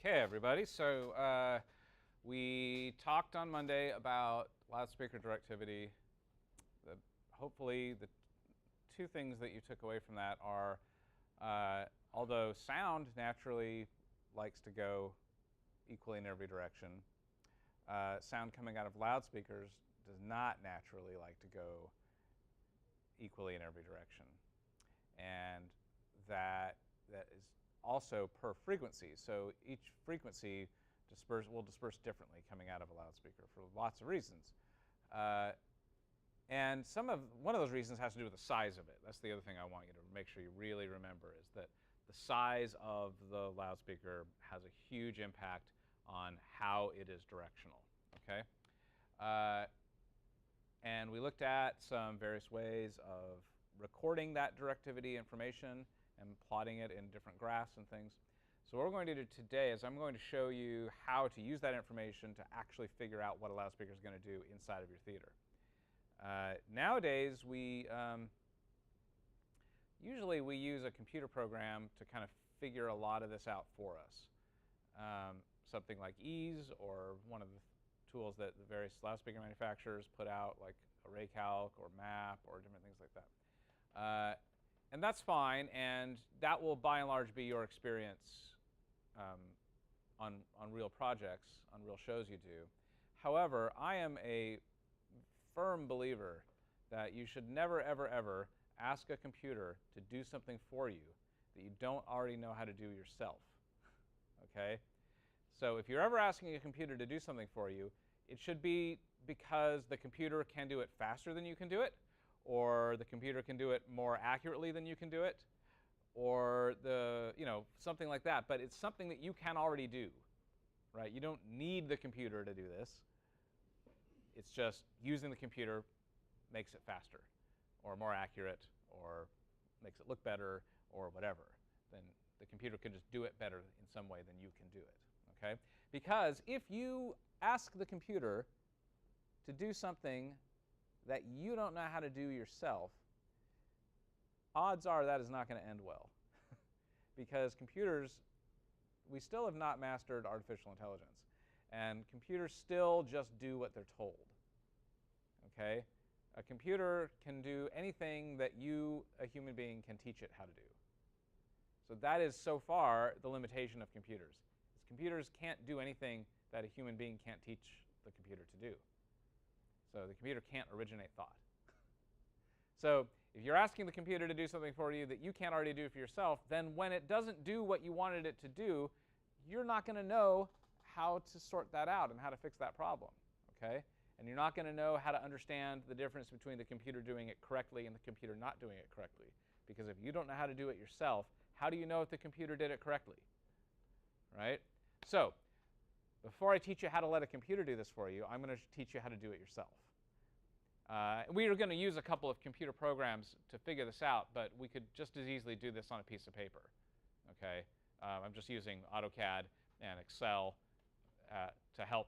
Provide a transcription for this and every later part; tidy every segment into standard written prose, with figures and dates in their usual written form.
Okay, everybody. So we talked on Monday about loudspeaker directivity. Hopefully, the two things that you took away from that are, although sound naturally likes to go equally in every direction, sound coming out of loudspeakers does not naturally like to go equally in every direction. And that is also per frequency. So each frequency will disperse differently coming out of a loudspeaker for lots of reasons. And one of those reasons has to do with the size of it. That's the other thing I want you to make sure you really remember, is that the size of the loudspeaker has a huge impact on how it is directional. Okay? And we looked at some various ways of recording that directivity information and plotting it in different graphs and things. So what we're going to do today is I'm going to show you how to use that information to actually figure out what a loudspeaker is going to do inside of your theater. Nowadays, usually we use a computer program to kind of figure a lot of this out for us. Something like Ease, or one of the tools that the various loudspeaker manufacturers put out, like ArrayCalc or Map or different things like that. And that's fine, and that will by and large be your experience on real projects, on real shows you do. However, I am a firm believer that you should never, ever, ever ask a computer to do something for you that you don't already know how to do yourself. Okay? So if you're ever asking a computer to do something for you, it should be because the computer can do it faster than you can do it, or the computer can do it more accurately than you can do it, or something like that. But it's something that you can already do, right? You don't need the computer to do this. It's just using the computer makes it faster, or more accurate, or makes it look better, or whatever. Then the computer can just do it better in some way than you can do it, okay? Because if you ask the computer to do something that you don't know how to do yourself, odds are that is not going to end well. Because computers, we still have not mastered artificial intelligence. And computers still just do what they're told. Okay? A computer can do anything that you, a human being, can teach it how to do. So that is so far the limitation of computers. Is computers can't do anything that a human being can't teach the computer to do. So the computer can't originate thought. So if you're asking the computer to do something for you that you can't already do for yourself, then when it doesn't do what you wanted it to do, you're not going to know how to sort that out and how to fix that problem. Okay? And you're not going to know how to understand the difference between the computer doing it correctly and the computer not doing it correctly. Because if you don't know how to do it yourself, how do you know if the computer did it correctly? Right? So before I teach you how to let a computer do this for you, I'm going to teach you how to do it yourself. We are going to use a couple of computer programs to figure this out, but we could just as easily do this on a piece of paper. Okay? I'm just using AutoCAD and Excel to help,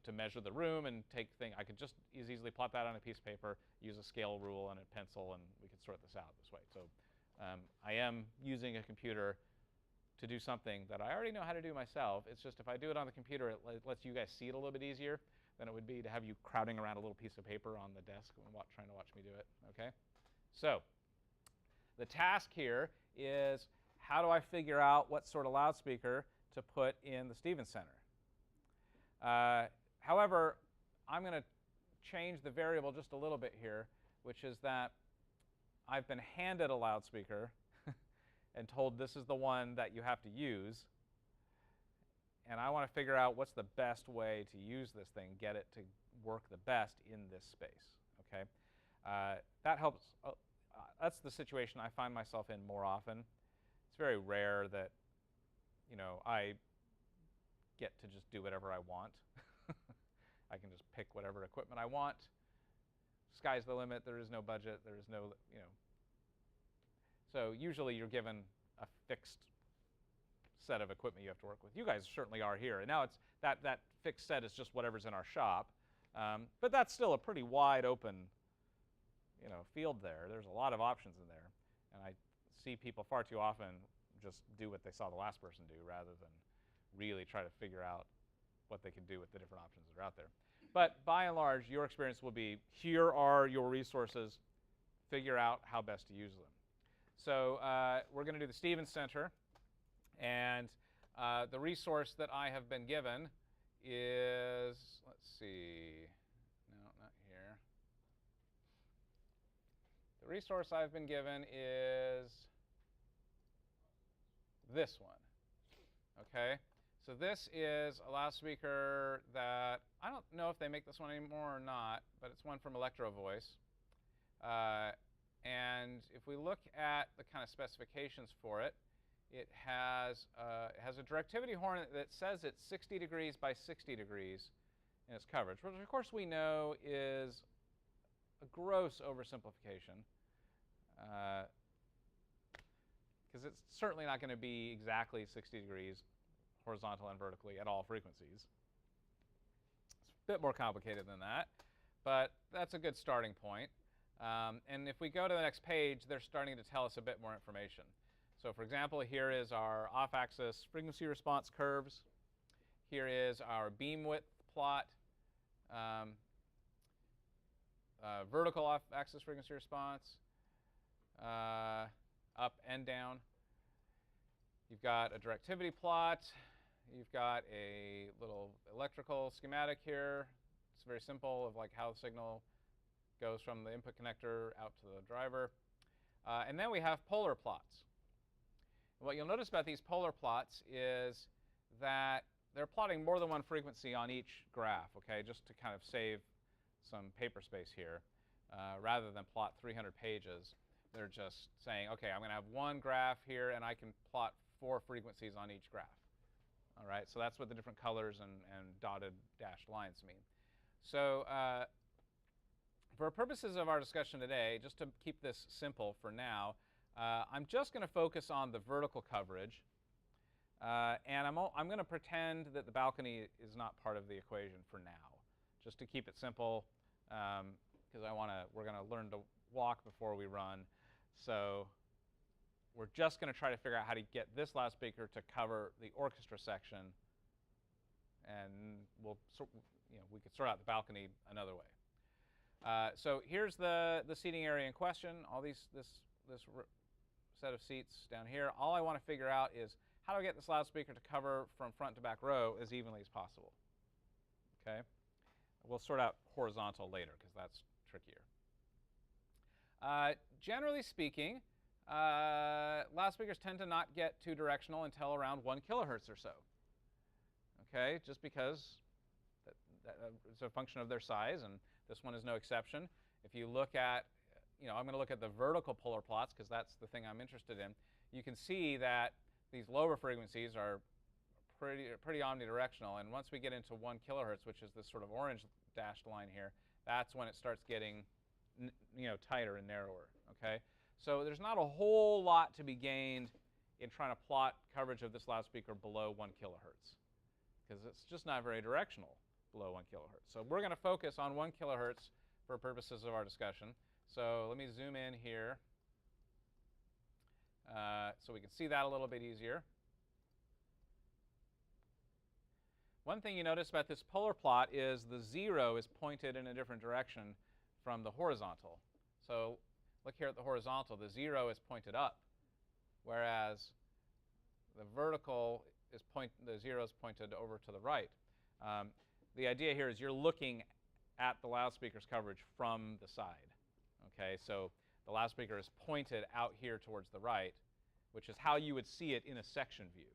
to measure the room and take things. I could just as easily plot that on a piece of paper, use a scale rule and a pencil, and we could sort this out this way. So I am using a computer to do something that I already know how to do myself. It's just if I do it on the computer, it lets you guys see it a little bit easier than it would be to have you crowding around a little piece of paper on the desk and trying to watch me do it. Okay? So the task here is, how do I figure out what sort of loudspeaker to put in the Stevens Center? However, I'm going to change the variable just a little bit here, which is that I've been handed a loudspeaker and told this is the one that you have to use. And I want to figure out what's the best way to use this thing, get it to work the best in this space. Okay? That helps. That's the situation I find myself in more often. It's very rare that I get to just do whatever I want. I can just pick whatever equipment I want. Sky's the limit. There is no budget. There is no, So usually you're given a fixed set of equipment you have to work with. You guys certainly are here. And now it's that fixed set is just whatever's in our shop. But that's still a pretty wide open field there. There's a lot of options in there. And I see people far too often just do what they saw the last person do rather than really try to figure out what they can do with the different options that are out there. But by and large, your experience will be, here are your resources, figure out how best to use them. So we're going to do the Stevens Center, and the resource that I have been given is, let's see, no, not here. The resource I've been given is this one, okay? So this is a loudspeaker that, I don't know if they make this one anymore or not, but it's one from Electro Voice. And if we look at the kind of specifications for it, it has a directivity horn that says it's 60 degrees by 60 degrees in its coverage, which of course we know is a gross oversimplification, because it's certainly not going to be exactly 60 degrees horizontal and vertically at all frequencies. It's a bit more complicated than that, but that's a good starting point. And if we go to the next page, they're starting to tell us a bit more information. So for example, here is our off-axis frequency response curves. Here is our beam width plot, vertical off-axis frequency response, up and down. You've got a directivity plot. You've got a little electrical schematic here. It's very simple of like how the signal goes from the input connector out to the driver. And then we have polar plots. And what you'll notice about these polar plots is that they're plotting more than one frequency on each graph, okay, just to kind of save some paper space here. Rather than plot 300 pages, they're just saying, okay, I'm going to have one graph here, and I can plot 4 frequencies on each graph. All right, so that's what the different colors and dotted dashed lines mean. So for purposes of our discussion today, just to keep this simple for now, I'm just going to focus on the vertical coverage. And I'm going to pretend that the balcony is not part of the equation for now, just to keep it simple, because we're going to learn to walk before we run. So we're just going to try to figure out how to get this loudspeaker to cover the orchestra section, and we could sort out the balcony another way. So here's the seating area in question. All this set of seats down here. All I want to figure out is how do I get this loudspeaker to cover from front to back row as evenly as possible. Okay, we'll sort out horizontal later because that's trickier. Generally speaking, loudspeakers tend to not get too directional until around 1 kilohertz or so. Okay, just because it's a function of their size, and this one is no exception. If you look at, I'm going to look at the vertical polar plots because that's the thing I'm interested in. You can see that these lower frequencies are pretty omnidirectional, and once we get into 1 kilohertz, which is this sort of orange dashed line here, that's when it starts getting tighter and narrower. Okay, so there's not a whole lot to be gained in trying to plot coverage of this loudspeaker below 1 kilohertz because it's just not very directional below 1 kilohertz. So we're going to focus on 1 kilohertz for purposes of our discussion. So let me zoom in here so we can see that a little bit easier. One thing you notice about this polar plot is the 0 is pointed in a different direction from the horizontal. So look here at the horizontal, the 0 is pointed up, whereas the vertical the 0 is pointed over to the right. The idea here is you're looking at the loudspeaker's coverage from the side. Okay, so the loudspeaker is pointed out here towards the right, which is how you would see it in a section view,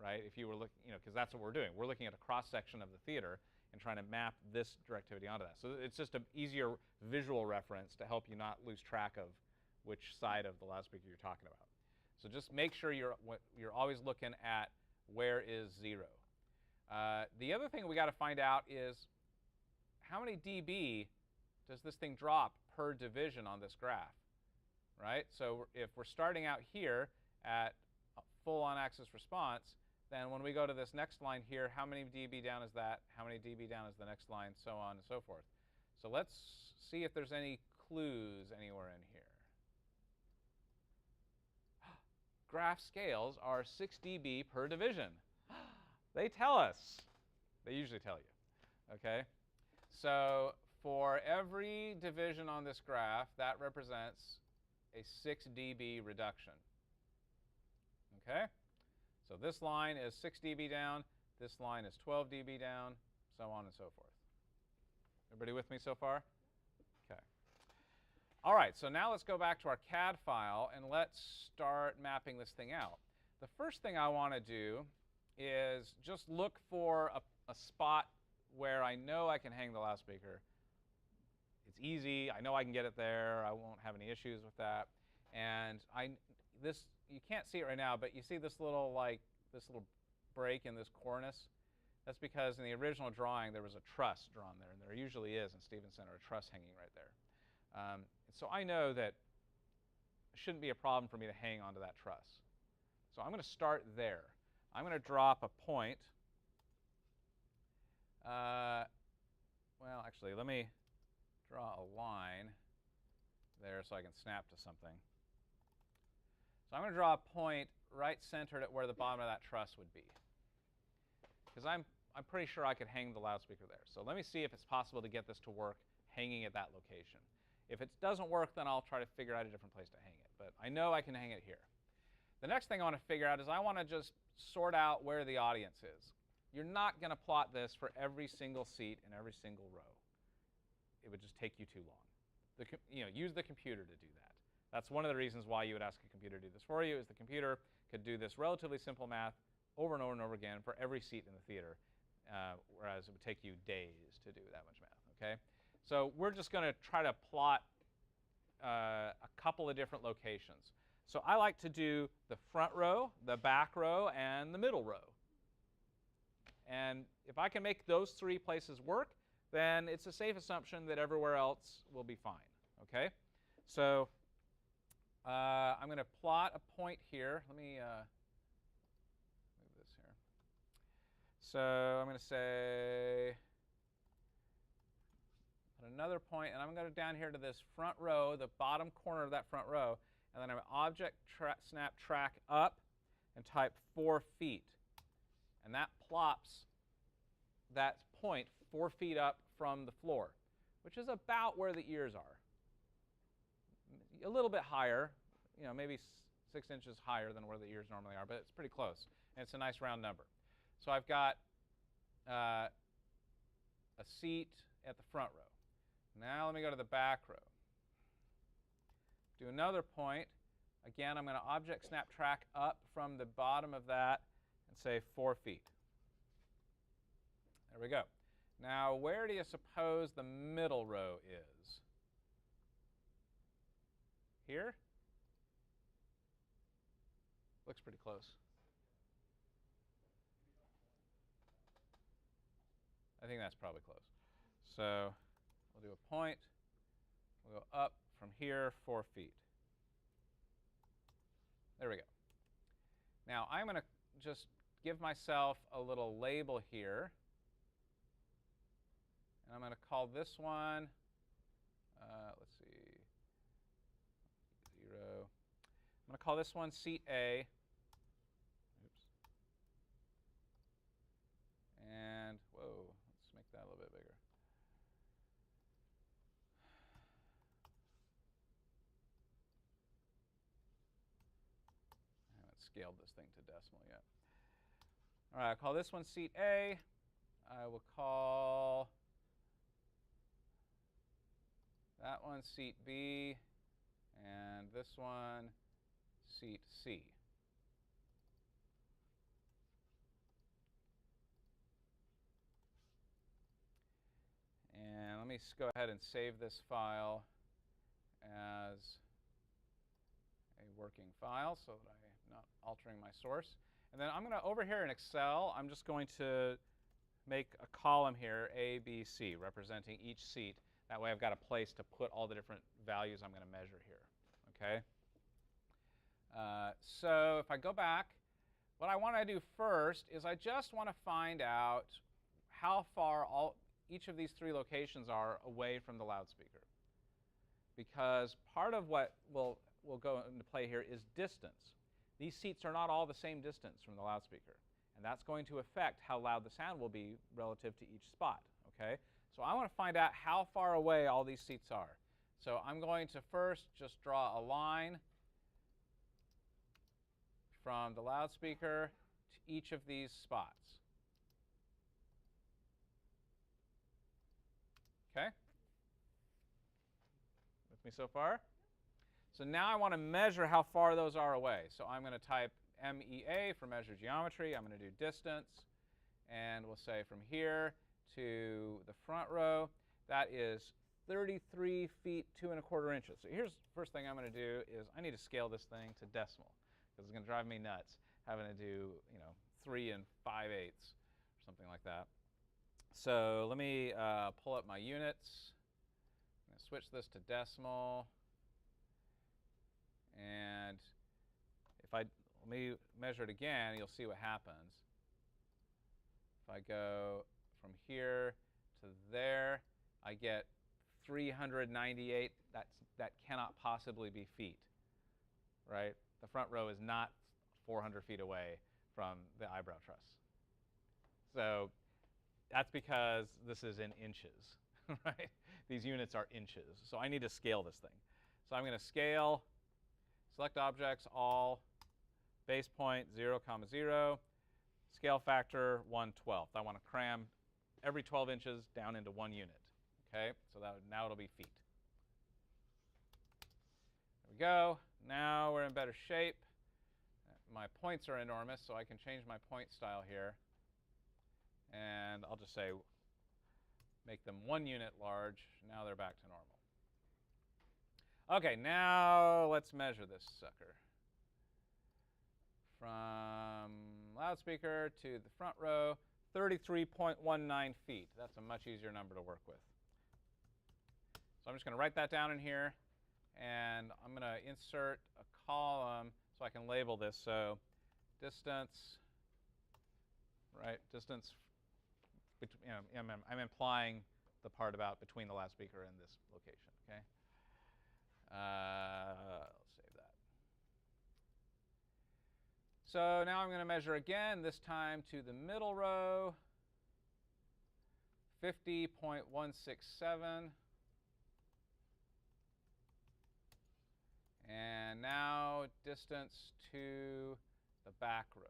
right? If you were looking, because that's what we're doing. We're looking at a cross-section of the theater and trying to map this directivity onto that. So it's just an easier visual reference to help you not lose track of which side of the loudspeaker you're talking about. So just make sure you're always looking at where is 0. The other thing we got to find out is how many dB does this thing drop per division on this graph, right? So if we're starting out here at full on-axis response, then when we go to this next line here, how many dB down is that? How many dB down is the next line? So on and so forth. So let's see if there's any clues anywhere in here. Graph scales are 6 dB per division. They tell us. They usually tell you. Okay? So for every division on this graph, that represents a 6 dB reduction. Okay? So this line is 6 dB down, this line is 12 dB down, so on and so forth. Everybody with me so far? Okay. All right, so now let's go back to our CAD file and let's start mapping this thing out. The first thing I want to do is just look for a spot where I know I can hang the loudspeaker. It's easy. I know I can get it there. I won't have any issues with that. And you can't see it right now, but you see this little break in this cornice? That's because in the original drawing there was a truss drawn there, and there usually is in Stevens Center, a truss hanging right there. So I know that it shouldn't be a problem for me to hang onto that truss. So I'm going to start there. I'm going to drop a point. Well, actually, let me draw a line there so I can snap to something. So I'm going to draw a point right centered at where the bottom of that truss would be, because I'm pretty sure I could hang the loudspeaker there. So let me see if it's possible to get this to work hanging at that location. If it doesn't work, then I'll try to figure out a different place to hang it. But I know I can hang it here. The next thing I want to figure out is I want to just sort out where the audience is. You're not going to plot this for every single seat in every single row. It would just take you too long. Use the computer to do that. That's one of the reasons why you would ask a computer to do this for you, is the computer could do this relatively simple math over and over and over again for every seat in the theater, whereas it would take you days to do that much math. Okay? So we're just going to try to plot a couple of different locations. So I like to do the front row, the back row, and the middle row. And if I can make those three places work, then it's a safe assumption that everywhere else will be fine. Okay? So I'm going to plot a point here. Let me move this here. So I'm going to say put another point, and I'm going to go down here to this front row, the bottom corner of that front row, and then I'm going to snap track up and type 4 feet. And that plops that point 4 feet up from the floor, which is about where the ears are. A little bit higher, maybe 6 inches higher than where the ears normally are, but it's pretty close. And it's a nice round number. So I've got a seat at the front row. Now let me go to the back row. Do another point. Again, I'm going to object snap track up from the bottom of that and say 4 feet. There we go. Now, where do you suppose the middle row is? Here? Looks pretty close. I think that's probably close. So we'll do a point. We'll go up from here 4 feet. There we go. Now I'm going to just give myself a little label here. And I'm going to call this one, let's see, 0. I'm going to call this one seat A. Oops. And, whoa, let's make that a little bit bigger. I haven't scaled this thing to decimal yet. All right, I'll call this one seat A. I will call that one seat B, and this one seat C. And let me go ahead and save this file as a working file so that I'm not altering my source. And then I'm going to, over here in Excel, I'm just going to make a column here, A, B, C, representing each seat. That way I've got a place to put all the different values I'm going to measure here. Okay? So if I go back, what I want to do first is I just want to find out how far each of these 3 locations are away from the loudspeaker. Because part of what will go into play here is distance. These seats are not all the same distance from the loudspeaker. and that's going to affect how loud the sound will be relative to each spot. Okay? So I want to find out how far away all these seats are. So I'm going to first just draw a line from the loudspeaker to each of these spots. Okay? With me so far? So now I want to measure how far those are away. So I'm going to type MEA for measure geometry. I'm going to do distance. And we'll say from here to the front row, that is 33 feet 2 1/4 inches. So here's the first thing I'm going to do is I need to scale this thing to decimal, because it's going to drive me nuts having to do 3 5/8 or something like that. So let me pull up my units. I'm going to switch this to decimal. And let me measure it again, you'll see what happens. If I go from here to there, I get 398. That cannot possibly be feet, right? The front row is not 400 feet away from the eyebrow truss. So that's because this is in inches, right? These units are inches. So I need to scale this thing. So I'm going to scale, select objects, all, base point 0, 0, scale factor 1/12. I want to cram every 12 inches down into 1 unit. Okay, so now it'll be feet. There we go. Now we're in better shape. My points are enormous, so I can change my point style here. And I'll just say make them 1 unit large. Now they're back to normal. Okay, now let's measure this sucker. From loudspeaker to the front row, 33.19 feet. That's a much easier number to work with. So I'm just going to write that down in here, and I'm going to insert a column so I can label this. So distance, right? Distance, I'm implying the part about between the loudspeaker and this location, okay? Let's save that. So now I'm going to measure again, this time to the middle row, 50.167. And now distance to the back row,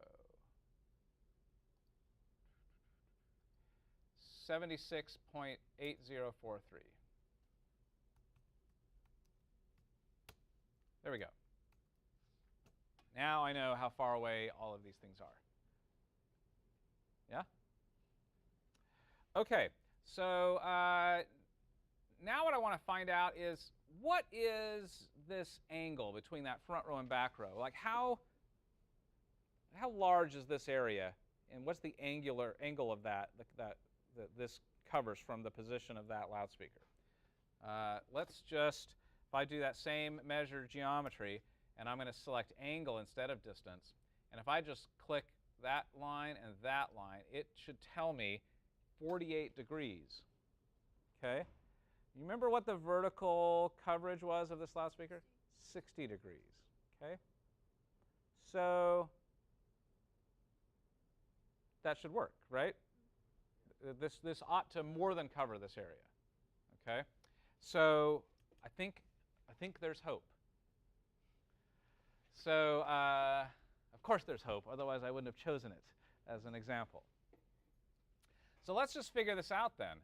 76.8043. There we go. Now I know how far away all of these things are. Yeah? Okay, so now what I want to find out is, what is this angle between that front row and back row? Like how large is this area, and what's the angle of that this covers from the position of that loudspeaker? Let's just, if I do that same measured geometry, and I'm going to select angle instead of distance, and if I just click that line and that line, it should tell me 48 degrees. Okay? You remember what the vertical coverage was of this loudspeaker? 60 degrees. Okay? So that should work, right? This ought to more than cover this area. Okay? So I think there's hope. So of course there's hope, otherwise I wouldn't have chosen it as an example. So let's just figure this out then.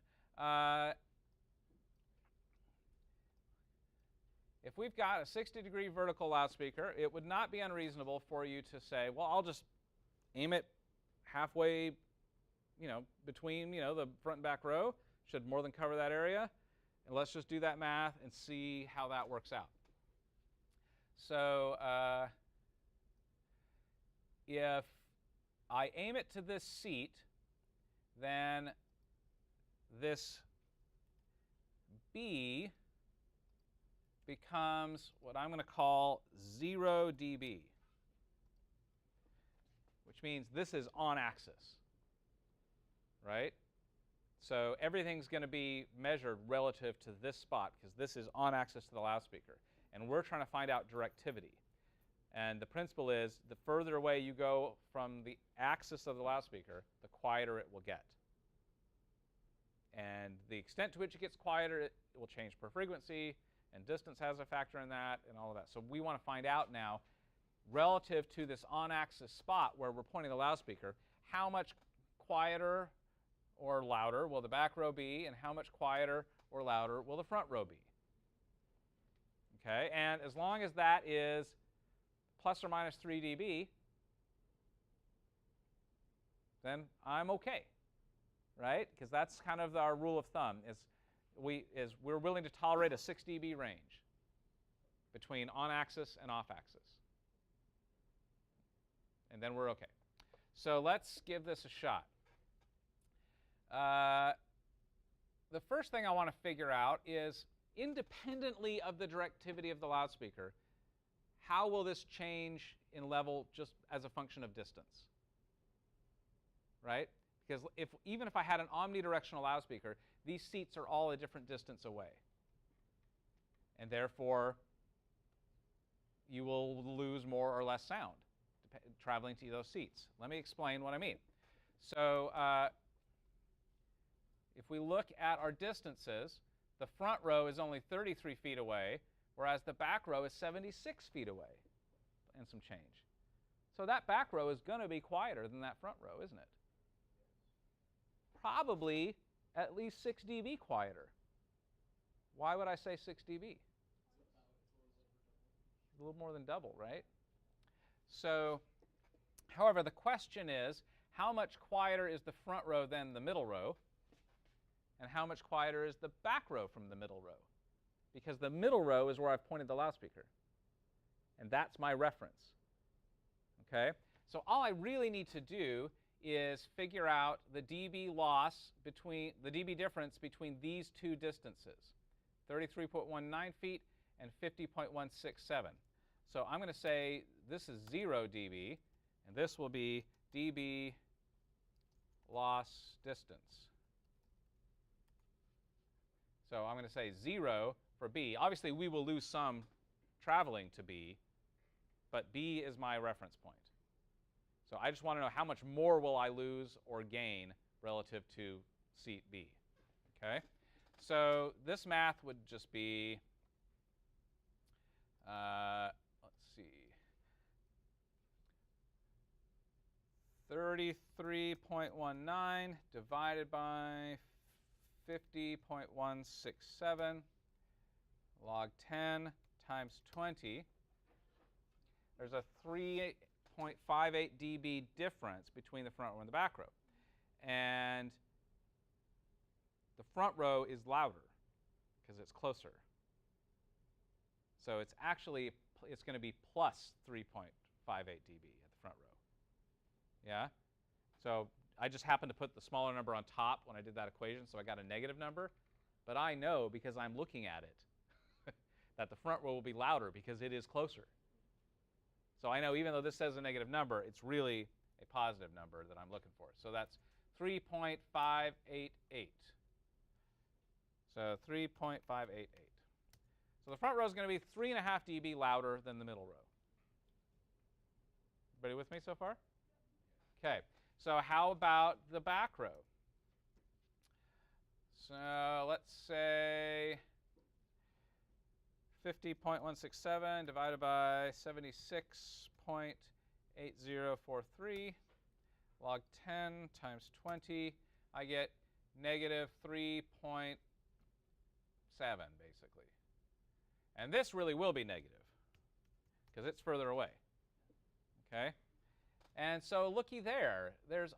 If we've got a 60-degree vertical loudspeaker, it would not be unreasonable for you to say, well, I'll just aim it halfway, between, the front and back row. Should more than cover that area. And let's just do that math and see how that works out. So if I aim it to this seat, then this B becomes what I'm going to call 0 dB, which means this is on axis, right? So everything's going to be measured relative to this spot, because this is on axis to the loudspeaker. And we're trying to find out directivity. And the principle is the further away you go from the axis of the loudspeaker, the quieter it will get. And the extent to which it gets quieter, it will change per frequency, and distance has a factor in that, and all of that. So we want to find out now, relative to this on-axis spot where we're pointing the loudspeaker, how much quieter or louder will the back row be, and how much quieter or louder will the front row be. Okay, and as long as that is plus or minus 3 dB, then I'm okay, right? Because that's kind of our rule of thumb, is we're willing to tolerate a 6 dB range between on-axis and off-axis. And then we're okay. So let's give this a shot. The first thing I want to figure out is, independently of the directivity of the loudspeaker, how will this change in level just as a function of distance? Right? Because even if I had an omnidirectional loudspeaker, these seats are all a different distance away. And therefore, you will lose more or less sound traveling to those seats. Let me explain what I mean. So if we look at our distances, the front row is only 33 feet away, whereas the back row is 76 feet away and some change. So that back row is going to be quieter than that front row, isn't it? Probably at least 6 dB quieter. Why would I say 6 dB? A little more than double, right? So, however, the question is, how much quieter is the front row than the middle row? And how much quieter is the back row from the middle row? Because the middle row is where I've pointed the loudspeaker. And that's my reference. Okay? So all I really need to do is figure out the dB loss between, the dB difference between these two distances, 33.19 feet and 50.167. So I'm going to say this is 0 dB, and this will be dB loss distance. So I'm going to say 0 for B. Obviously, we will lose some traveling to B, but B is my reference point. So I just want to know how much more will I lose or gain relative to seat B. Okay? So this math would just be, let's see, 33.19 divided by 50.167 log 10 times 20. There's a 3.58 dB difference between the front row and the back row. And the front row is louder because it's closer. So it's actually, it's going to be plus 3.58 dB at the front row. Yeah? So I just happened to put the smaller number on top when I did that equation, so I got a negative number. But I know, because I'm looking at it, that the front row will be louder because it is closer. So I know even though this says a negative number, it's really a positive number that I'm looking for. So that's 3.588. So 3.588. So the front row is going to be 3.5 dB louder than the middle row. Everybody with me so far? Okay. So how about the back row? So let's say 50.167 divided by 76.8043 log 10 times 20. I get negative 3.7 basically. And this really will be negative because it's further away. Okay? And so looky there, there's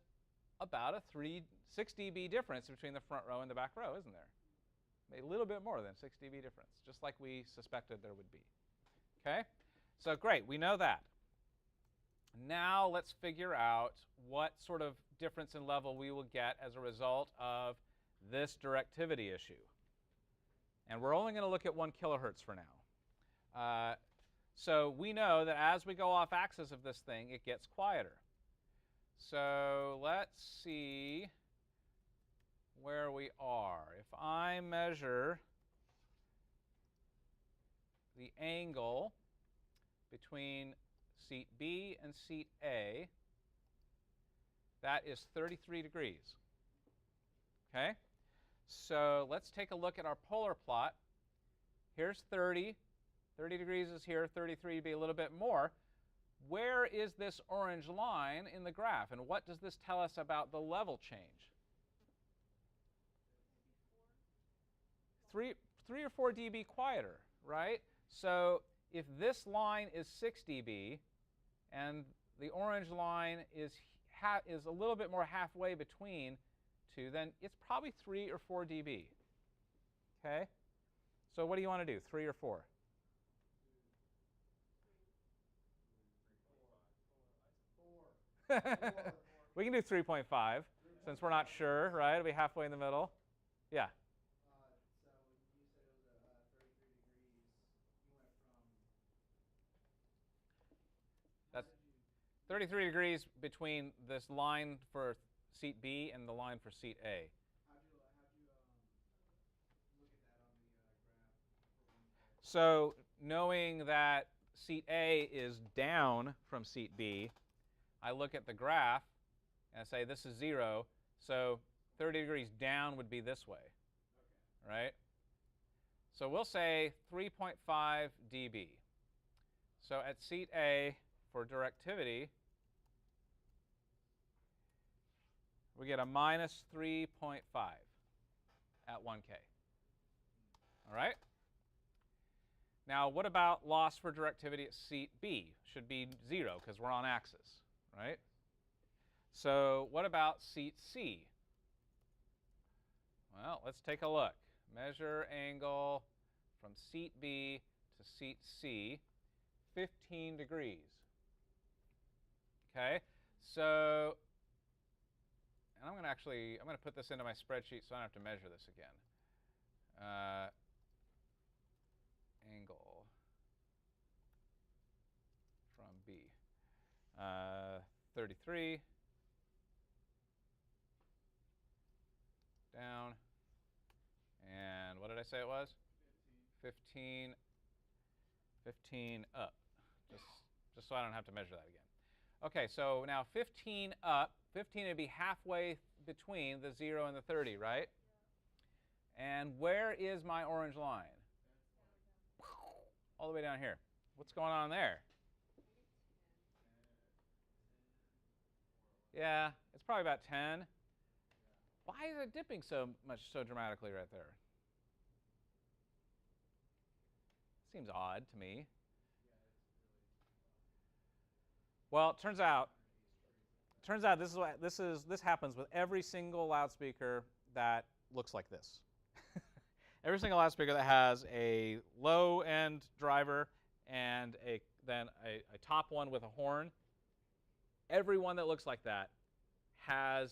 about a 6 dB difference between the front row and the back row, isn't there? A little bit more than 6 dB difference, just like we suspected there would be. Okay? So great, we know that. Now let's figure out what sort of difference in level we will get as a result of this directivity issue. And we're only going to look at 1 kilohertz for now. So we know that as we go off axis of this thing, it gets quieter. So let's see where we are. If I measure the angle between seat B and seat A, that is 33 degrees. Okay? So let's take a look at our polar plot. Here's 30. 30 degrees is here. 33 would be a little bit more. Where is this orange line in the graph, and what does this tell us about the level change? 3 or 4 dB quieter, right? So if this line is 6 dB and the orange line is a little bit more halfway between two, then it's probably 3 or 4 dB. Okay? So what do you want to do, 3 or 4? We can do 3.5 since we're not sure, right? It'll be halfway in the middle. Yeah. So you said it was 33 degrees. You went from. That's 33 degrees between this line for seat B and the line for seat A. How'd you look at that on the graph? So knowing that seat A is down from seat B, I look at the graph and I say this is 0, so 30 degrees down would be this way, right? So we'll say 3.5 dB. So at seat A for directivity, we get a minus 3.5 at 1K. All right? Now, what about loss for directivity at seat B? Should be 0 because we're on axis, right? So what about seat C? Well, let's take a look. Measure angle from seat B to seat C, 15 degrees. Okay? So, and I'm going to put this into my spreadsheet so I don't have to measure this again. Angle from B. 33 down, and what did I say it was? 15 up, just so I don't have to measure that again. Okay, so now 15 up, 15 would be halfway between the 0 and the 30, right? And where is my orange line? All the way down here. What's going on there? Yeah, it's probably about 10. Why is it dipping so dramatically right there? Seems odd to me. Well, it turns out this happens with every single loudspeaker that looks like this. Every single loudspeaker that has a low-end driver and then a top one with a horn, every one that looks like that has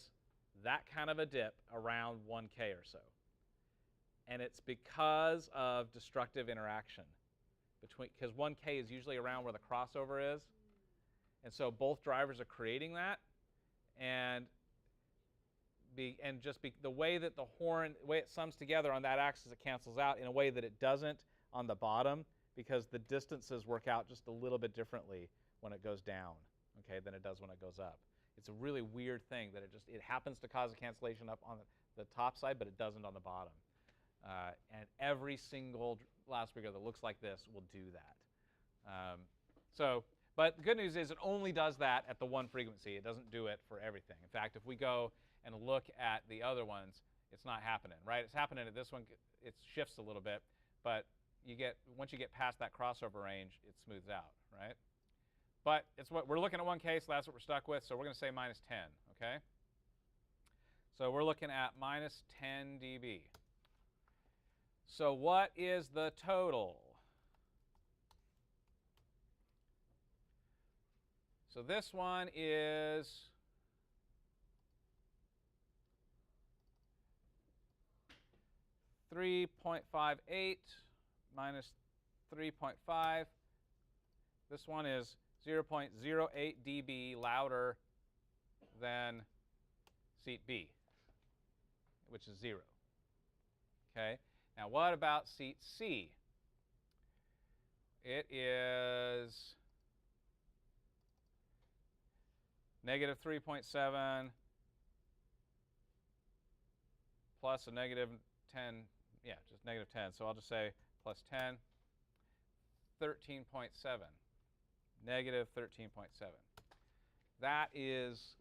that kind of a dip around 1K or so. And it's because of destructive interaction. Because 1K is usually around where the crossover is. And so both drivers are creating that. And the way that the horn, the way it sums together on that axis, it cancels out in a way that it doesn't on the bottom, because the distances work out just a little bit differently when it goes down, okay, than it does when it goes up. It's a really weird thing that it happens to cause a cancellation up on the top side, but it doesn't on the bottom. And every single loudspeaker that looks like this will do that. But the good news is it only does that at the one frequency. It doesn't do it for everything. In fact, if we go and look at the other ones, it's not happening, right? It's happening at this one. It shifts a little bit, but once you get past that crossover range, it smooths out, right? But it's what we're looking at 1K, so that's what we're stuck with. So we're going to say minus 10, okay? So we're looking at minus 10 dB. So what is the total? So this one is 3.58 minus 3.5. This one is 0.08 dB louder than seat B, which is 0. Okay. Now what about seat C? It is negative 3.7 plus a negative 10, yeah, just negative 10. So I'll just say plus 10, 13.7, negative 13.7. That is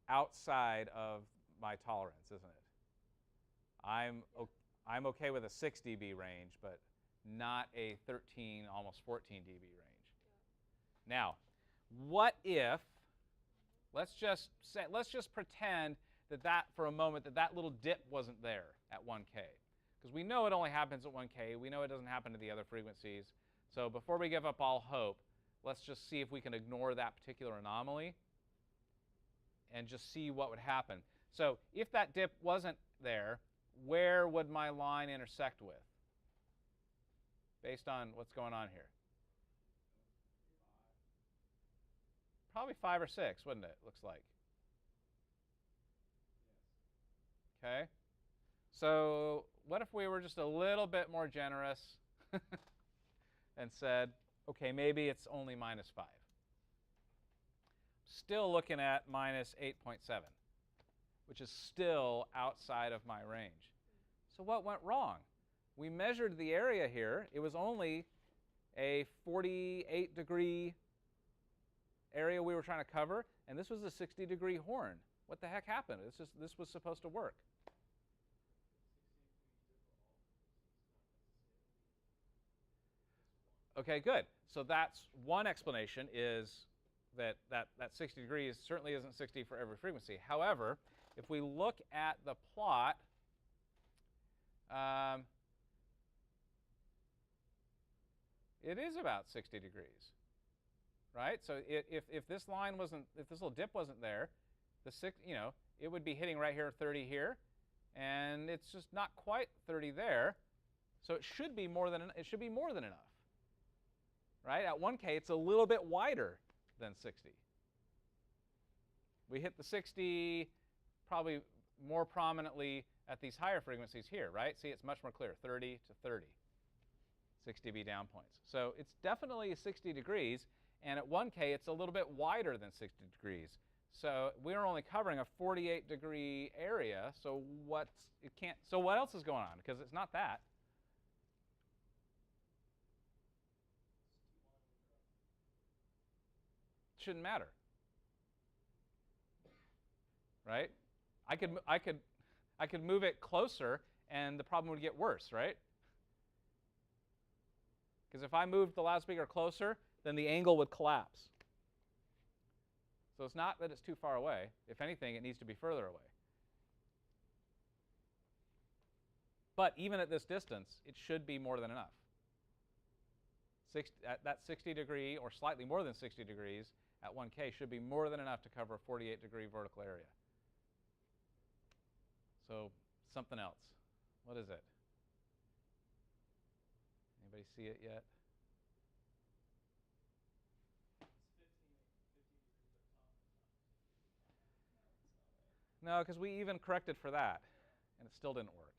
outside of my tolerance, isn't it? I'm okay with a 6 dB range, but not a 13, almost 14 dB range. Now, what if, let's just pretend that for a moment that little dip wasn't there at 1K. Because we know it only happens at 1K. We know it doesn't happen to the other frequencies. So before we give up all hope, let's just see if we can ignore that particular anomaly and just see what would happen. So if that dip wasn't there, where would my line intersect with? Based on what's going on here. Probably 5 or 6, wouldn't it? Looks like. Okay. So what if we were just a little bit more generous and said, okay, maybe it's only minus 5. Still looking at minus 8.7, which is still outside of my range. So what went wrong? We measured the area here. It was only a 48-degree area we were trying to cover, and this was a 60-degree horn. What the heck happened? This was supposed to work. Okay, good. So that's one explanation, is that 60 degrees certainly isn't 60 for every frequency. However, if we look at the plot, it is about 60 degrees, right? So if this line wasn't, if this little dip wasn't there, it would be hitting right here, 30 here, and it's just not quite 30 there. So it should be more than enough, right? At 1K, it's a little bit wider than 60. We hit the 60 probably more prominently at these higher frequencies here, right? See, it's much more clear, 30 to 30, 6 dB down points. So it's definitely 60 degrees, and at 1K, it's a little bit wider than 60 degrees. So we're only covering a 48-degree area, so what else is going on? Because it's not that. Shouldn't matter, right? I could move it closer, and the problem would get worse, right? Because if I moved the loudspeaker closer, then the angle would collapse. So it's not that it's too far away. If anything, it needs to be further away. But even at this distance, it should be more than enough. At that 60 degree, or slightly more than 60 degrees, at 1K should be more than enough to cover a 48-degree vertical area. So something else. What is it? Anybody see it yet? No, because we even corrected for that, and it still didn't work.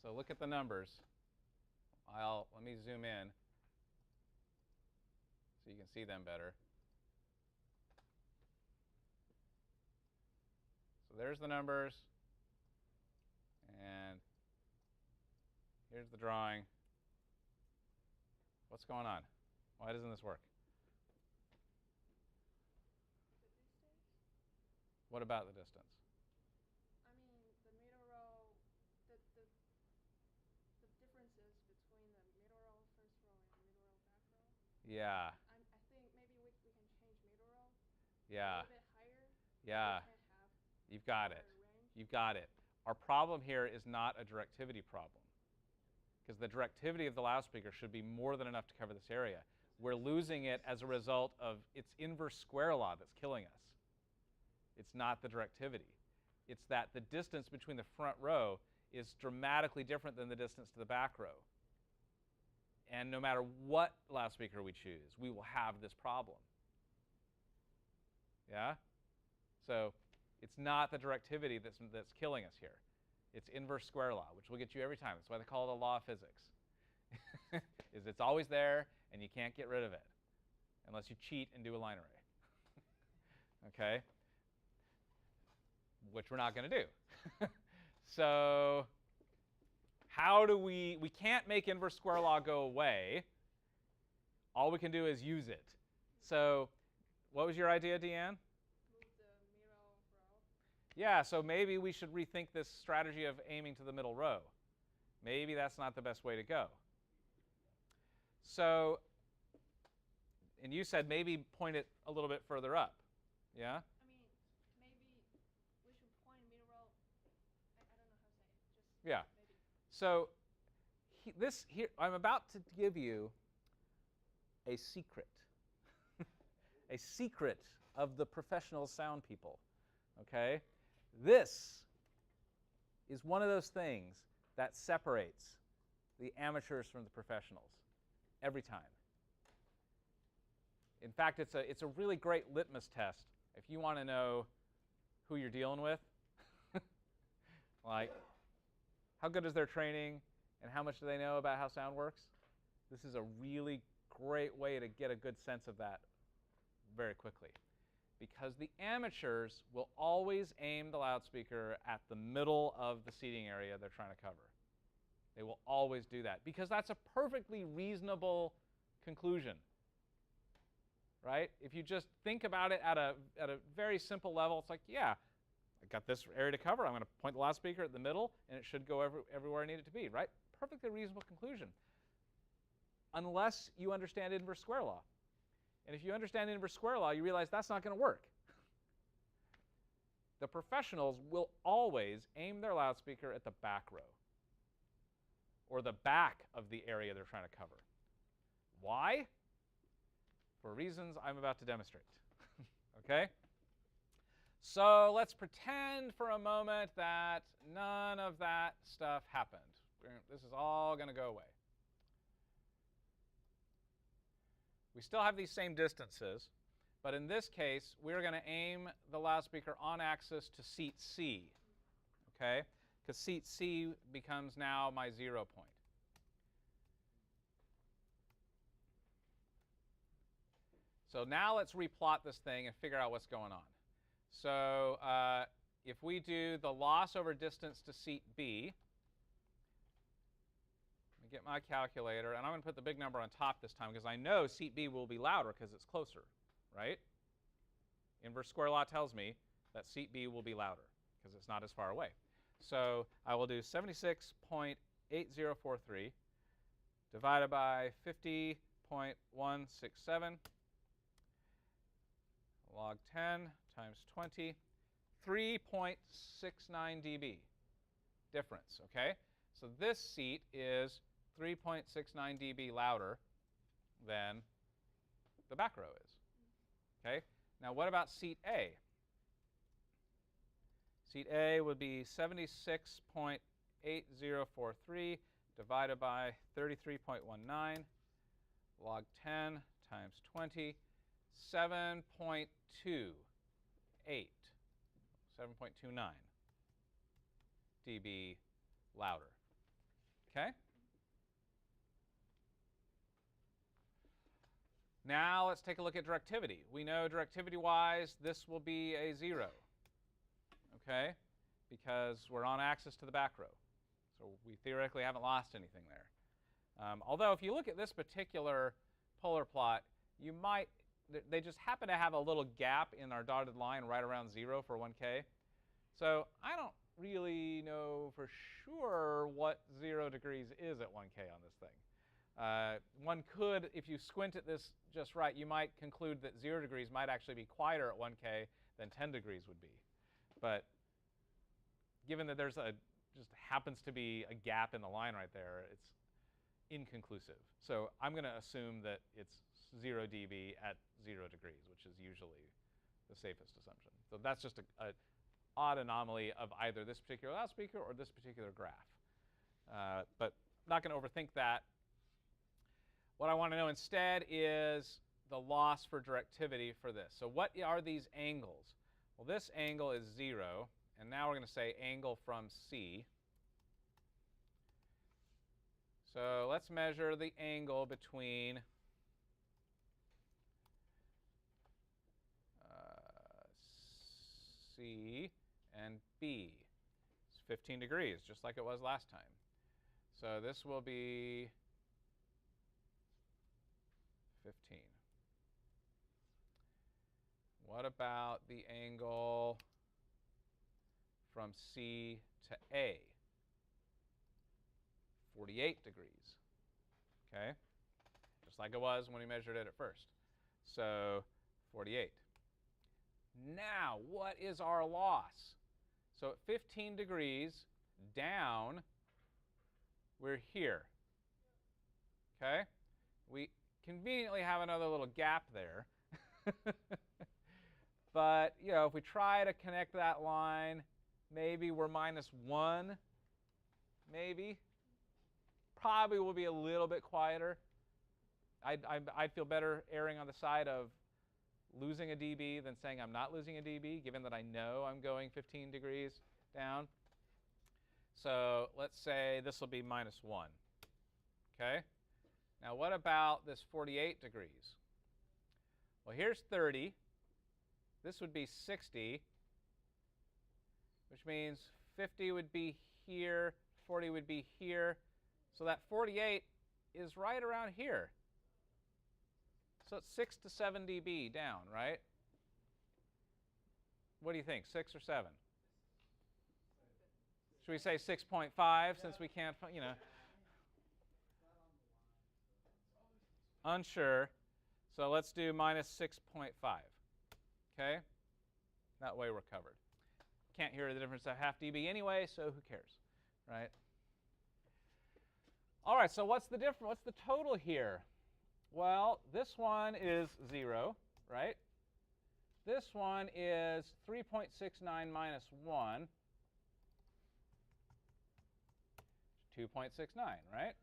So look at the numbers. Let me zoom in so you can see them better. So there's the numbers, and here's the drawing. What's going on? Why doesn't this work? What about the distance? I mean, the middle row, the differences between the middle row first row and middle row back row. Yeah. I think maybe we can change middle row Yeah. a little bit higher. Yeah. So we can have You've got it. range. You've got it. Our problem here is not a directivity problem, because the directivity of the loudspeaker should be more than enough to cover this area. We're losing it as a result of its inverse square law that's killing us. It's not the directivity. It's that the distance between the front row is dramatically different than the distance to the back row. And no matter what loudspeaker we choose, we will have this problem. Yeah? So it's not the directivity that's killing us here. It's inverse square law, which will get you every time. That's why they call it a law of physics. It's always there, and you can't get rid of it. unless you cheat and do a line array. Okay? Which we're not going to do. So how do we can't make inverse square law go away. All we can do is use it. So what was your idea, Deanne? Move the middle row. Yeah, so maybe we should rethink this strategy of aiming to the middle row. Maybe that's not the best way to go. So, and you said maybe point it a little bit further up. Yeah? I mean, maybe we should point middle row. I don't know how to say it. Just Yeah. maybe. So here I'm about to give you a secret. A secret of the professional sound people. Okay? This is one of those things that separates the amateurs from the professionals every time. In fact, it's a really great litmus test if you want to know who you're dealing with. Like, how good is their training and how much do they know about how sound works? This is a really great way to get a good sense of that very quickly. Because the amateurs will always aim the loudspeaker at the middle of the seating area they're trying to cover. They will always do that because that's a perfectly reasonable conclusion. Right? If you just think about it at a very simple level, it's like, yeah, I got this area to cover. I'm going to point the loudspeaker at the middle, and it should go everywhere I need it to be. Right? Perfectly reasonable conclusion. Unless you understand inverse square law. And if you understand inverse square law, you realize that's not going to work. The professionals will always aim their loudspeaker at the back row or the back of the area they're trying to cover. Why? For reasons I'm about to demonstrate. Okay? So let's pretend for a moment that none of that stuff happened. This is all going to go away. We still have these same distances, but in this case, we're going to aim the loudspeaker on axis to seat C, okay? Because seat C becomes now my 0 point. So now let's replot this thing and figure out what's going on. So if we do the loss over distance to seat B, get my calculator, and I'm going to put the big number on top this time because I know seat B will be louder because it's closer, right? Inverse square law tells me that seat B will be louder because it's not as far away. So I will do 76.8043 divided by 50.167 log 10 times 20, 3.69 dB difference, okay? So this seat is 3.69 dB louder than the back row is. Okay? Now what about seat A? Seat A would be 76.8043 divided by 33.19 log 10 times 20, 7.28, 7.29 dB louder. Okay? Now let's take a look at directivity. We know directivity-wise, this will be a 0, okay? Because we're on axis to the back row. So we theoretically haven't lost anything there. Although if you look at this particular polar plot, you might, they just happen to have a little gap in our dotted line right around 0 for 1K. So I don't really know for sure what 0 degrees is at 1K on this thing. One could, if you squint at this just right, you might conclude that 0 degrees might actually be quieter at 1K than 10 degrees would be. But given that there's just happens to be a gap in the line right there, it's inconclusive. So I'm going to assume that it's 0 dB at 0 degrees, which is usually the safest assumption. So that's just an odd anomaly of either this particular loudspeaker or this particular graph. But not going to overthink that. What I want to know instead is the loss for directivity for this. So what are these angles? Well, this angle is 0, and now we're going to say angle from C. So let's measure the angle between C, and B. It's 15 degrees, just like it was last time. So this will be 15. What about the angle from C to A? 48 degrees. Okay? Just like it was when we measured it at first. So 48. Now, what is our loss? So at 15 degrees down, we're here. Okay? We conveniently have another little gap there. But, you know, if we try to connect that line, maybe we're -1. Maybe. Probably will be a little bit quieter. I'd feel better erring on the side of losing a dB than saying I'm not losing a dB, given that I know I'm going 15 degrees down. So let's say this will be -1. Okay? Now what about this 48 degrees? Well, here's 30. This would be 60, which means 50 would be here, 40 would be here. So that 48 is right around here. So it's 6 to 7 dB down, right? What do you think, 6 or 7? Should we say 6.5 since we can't, you know? Unsure. So let's do -6.5. Okay? That way we're covered. Can't hear the difference of half dB anyway, so who cares, right? All right, so what's the difference? What's the total here? Well, this one is 0, right? This one is 3.69 minus 1, 2.69, right?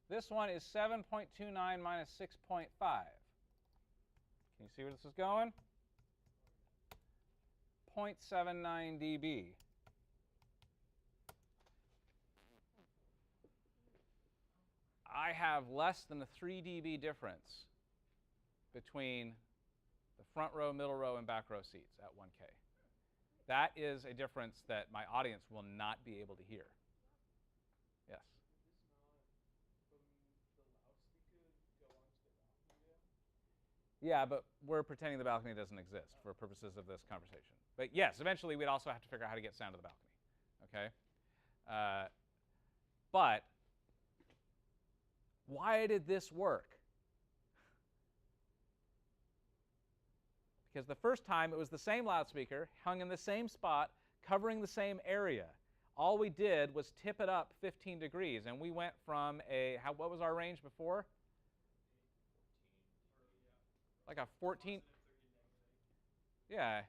This one is 7.29 minus 6.5. Can you see where this is going? 0.79 dB. I have less than a 3 dB difference between the front row, middle row, and back row seats at 1K. That is a difference that my audience will not be able to hear. Yes? Yeah, but we're pretending the balcony doesn't exist for purposes of this conversation. But yes, eventually we'd also have to figure out how to get sound to the balcony. Okay? But why did this work? Because the first time it was the same loudspeaker, hung in the same spot, covering the same area. All we did was tip it up 15 degrees, and we went from a, what was our range before? Like a 14. Yeah.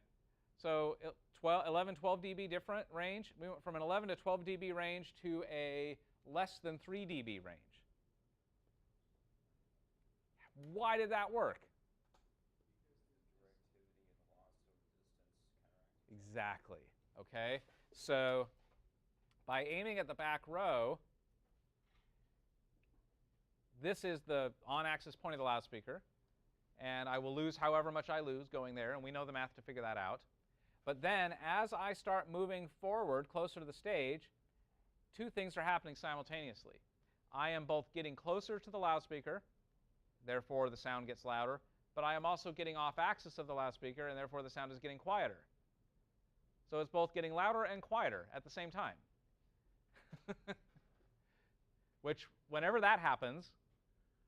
So 11, 12 dB different range. We went from an 11 to 12 dB range to a less than 3 dB range. Why did that work? Exactly. Okay. So by aiming at the back row, this is the on-axis point of the loudspeaker. And I will lose however much I lose going there, and we know the math to figure that out. But then, as I start moving forward closer to the stage, two things are happening simultaneously. I am both getting closer to the loudspeaker, therefore the sound gets louder, but I am also getting off axis of the loudspeaker, and therefore the sound is getting quieter. So it's both getting louder and quieter at the same time. Which, whenever that happens,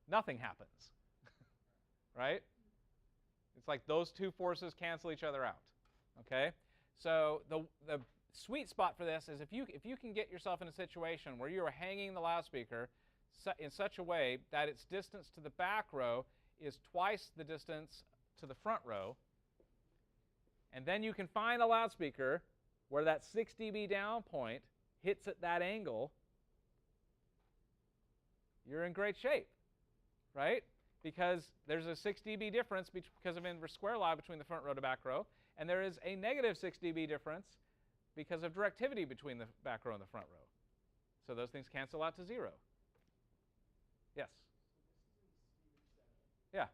nothing happens. Right? It's like those two forces cancel each other out. Okay? So the sweet spot for this is if you can get yourself in a situation where you are hanging the loudspeaker in such a way that its distance to the back row is twice the distance to the front row, and then you can find a loudspeaker where that 6 dB down point hits at that angle, you're in great shape, right? Because there's a 6 dB difference because of inverse square law between the front row to back row, and there is a negative 6 dB difference because of directivity between the back row and the front row. So those things cancel out to 0. Yes? Yeah.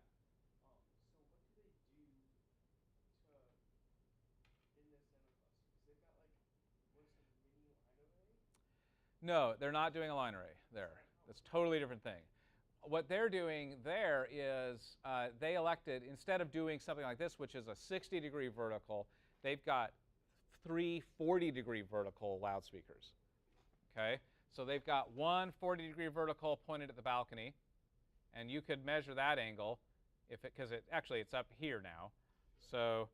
No, they're not doing a line array there. That's a totally different thing. What they're doing there is they elected, instead of doing something like this, which is a 60-degree vertical, they've got 3 40-degree vertical loudspeakers. Okay? So they've got one 40-degree vertical pointed at the balcony, and you could measure that angle if it, because actually it's up here now. So,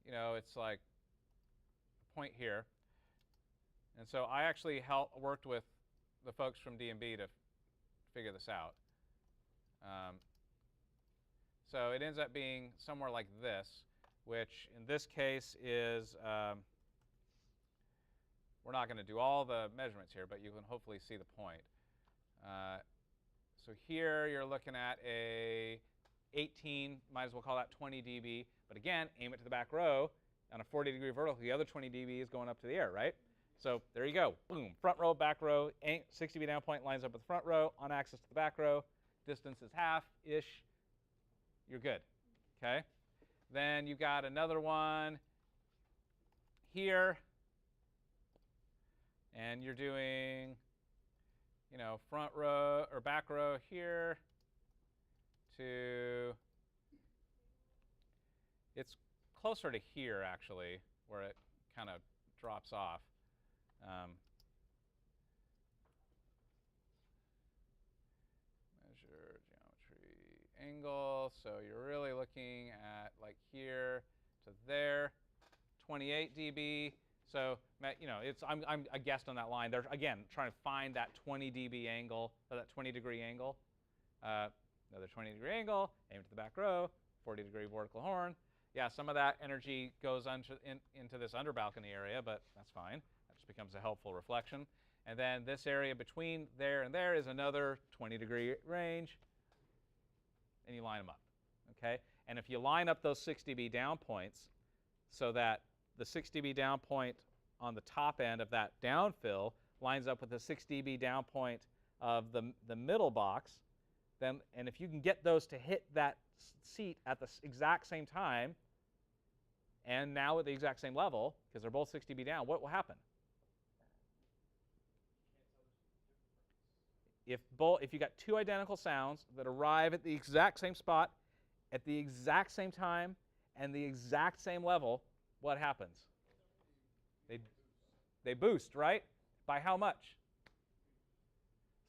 you know, it's like a point here. And so I actually worked with the folks from DMB to figure this out. So it ends up being somewhere like this, which in this case is, we're not going to do all the measurements here, but you can hopefully see the point. So here you're looking at a 18, might as well call that 20 dB. But again, aim it to the back row. On a 40-degree vertical, the other 20 dB is going up to the air, right? So there you go. Boom. Front row, back row. 60 dB down point lines up with the front row. On axis to the back row. Distance is half-ish. You're good. Okay? Then you've got another one here. And you're doing, you know, front row or back row here to, it's closer to here actually, where it kind of drops off. Measure geometry angle. So you're really looking at like here to there, 28 dB. So, you know, I'm a guest on that line. They're, again, trying to find that 20 dB angle, or that 20-degree angle. Another 20-degree angle, aim to the back row, 40-degree vertical horn. Yeah, some of that energy goes into this under balcony area, but that's fine. That just becomes a helpful reflection. And then this area between there and there is another 20-degree range, and you line them up. Okay? And if you line up those 6 dB down points so that the 6 dB down point on the top end of that downfill lines up with the 6 dB down point of the middle box, then, and if you can get those to hit that seat at the exact same time, and now at the exact same level, because they're both 6 dB down, what will happen? If you got two identical sounds that arrive at the exact same spot, at the exact same time, and the exact same level, what happens? They boost, right? By how much?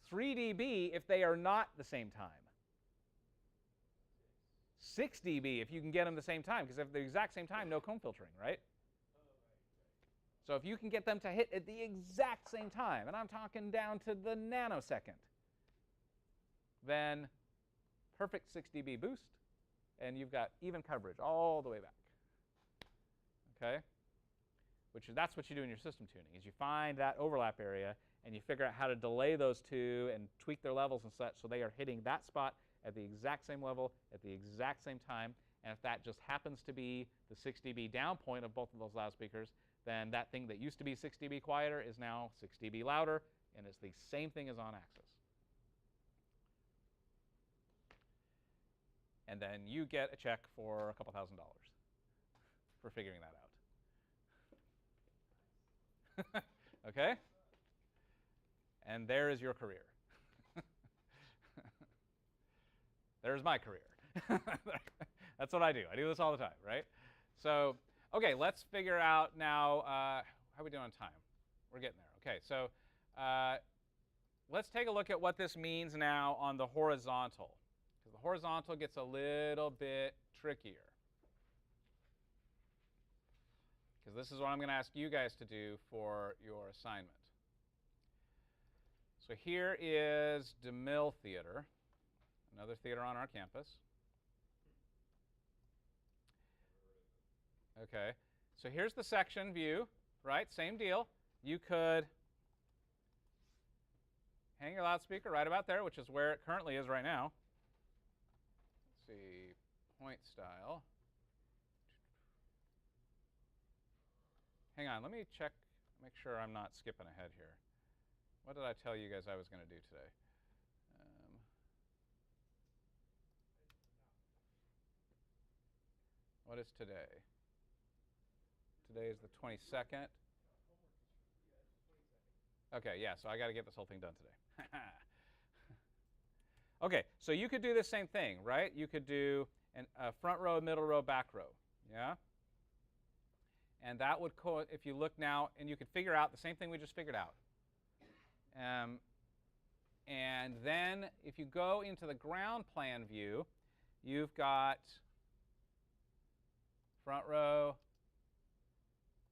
3 dB if they are not the same time. 6 dB if you can get them the same time, because if they're the exact same time, no comb filtering, right? So if you can get them to hit at the exact same time, and I'm talking down to the nanosecond, then perfect 6 dB boost, and you've got even coverage all the way back. Okay? That's what you do in your system tuning, is you find that overlap area, and you figure out how to delay those two and tweak their levels and such so they are hitting that spot at the exact same level at the exact same time. And if that just happens to be the 6 dB down point of both of those loudspeakers, then that thing that used to be 6 dB quieter is now 6 dB louder, and it's the same thing as on axis. And then you get a check for a couple $1,000 for figuring that out. Okay? And there is your career. There's my career. That's what I do. I do this all the time, right? So, okay, let's figure out now, how are we doing on time? We're getting there. Okay, so let's take a look at what this means now on the horizontal. Because the horizontal gets a little bit trickier. Because this is what I'm going to ask you guys to do for your assignment. So here is DeMille Theater, another theater on our campus. Okay, so here's the section view, right? Same deal. You could hang your loudspeaker right about there, which is where it currently is right now. Let's see, point style. Hang on, let me check, make sure I'm not skipping ahead here. What did I tell you guys I was going to do today? What is today? Today is the 22nd. Okay, yeah, so I got to get this whole thing done today. Okay, so you could do the same thing, right? You could do a front row, middle row, back row, yeah? And that would, if you look now, and you could figure out the same thing we just figured out. And then if you go into the ground plan view, you've got front row,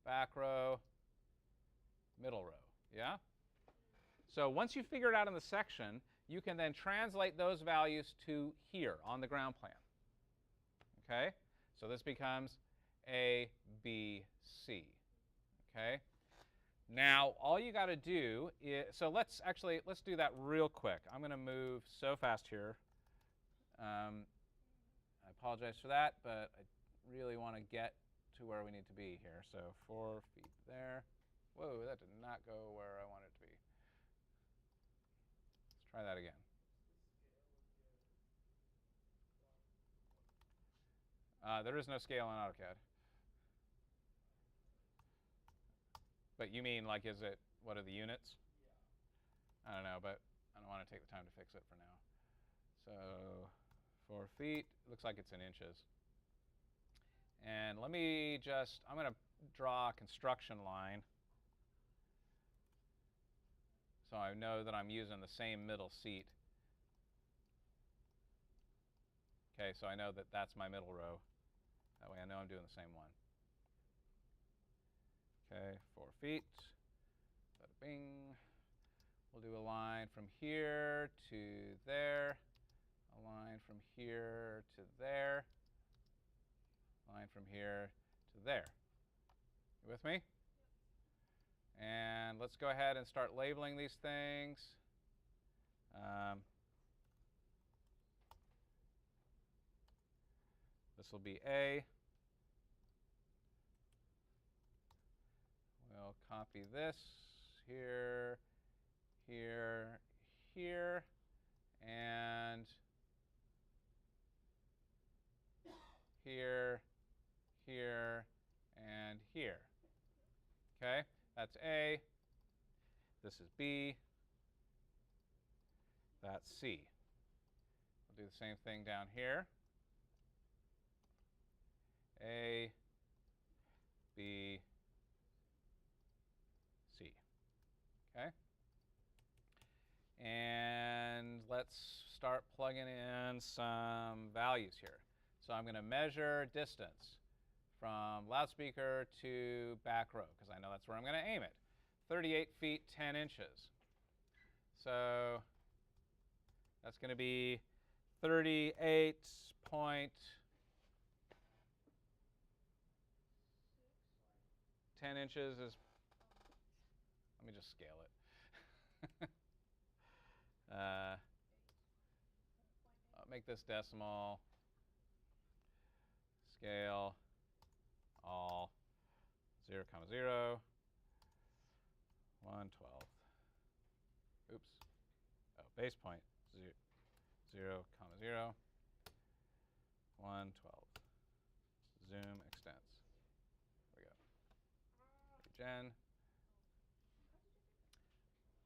back row, middle row, yeah? So once you figure it out in the section, you can then translate those values to here on the ground plan. Okay? So this becomes A, B, C. Okay? Now, all you got to do is, so let's do that real quick. I'm going to move so fast here. I apologize for that, but I really want to get to where we need to be here. So 4 feet there. Whoa, that did not go where I wanted it to be. Let's try that again. There is no scale in AutoCAD. But you mean, like, what are the units? Yeah. I don't know, but I don't want to take the time to fix it for now. So 4 feet, looks like it's in inches. And let me I'm going to draw a construction line so I know that I'm using the same middle seat. Okay, so I know that that's my middle row. That way I know I'm doing the same one. Okay, 4 feet. Bada bing. We'll do a line from here to there. A line from here to there. A line from here to there. You with me? And let's go ahead and start labeling these things. This will be A. We'll copy this here, here, here, and here, here, and here. Okay, that's A. This is B. That's C. We'll do the same thing down here. A, B, C. Okay? And let's start plugging in some values here. So I'm going to measure distance from loudspeaker to back row, because I know that's where I'm going to aim it. 38 feet, 10 inches. So that's going to be 38 point 10 inches is, let me just scale it. I'll make this decimal. Scale, all, 0, 0, 1/12. Oops. Oh, base point, 0, 0, 1/12. Zoom extents. There we go. Regen.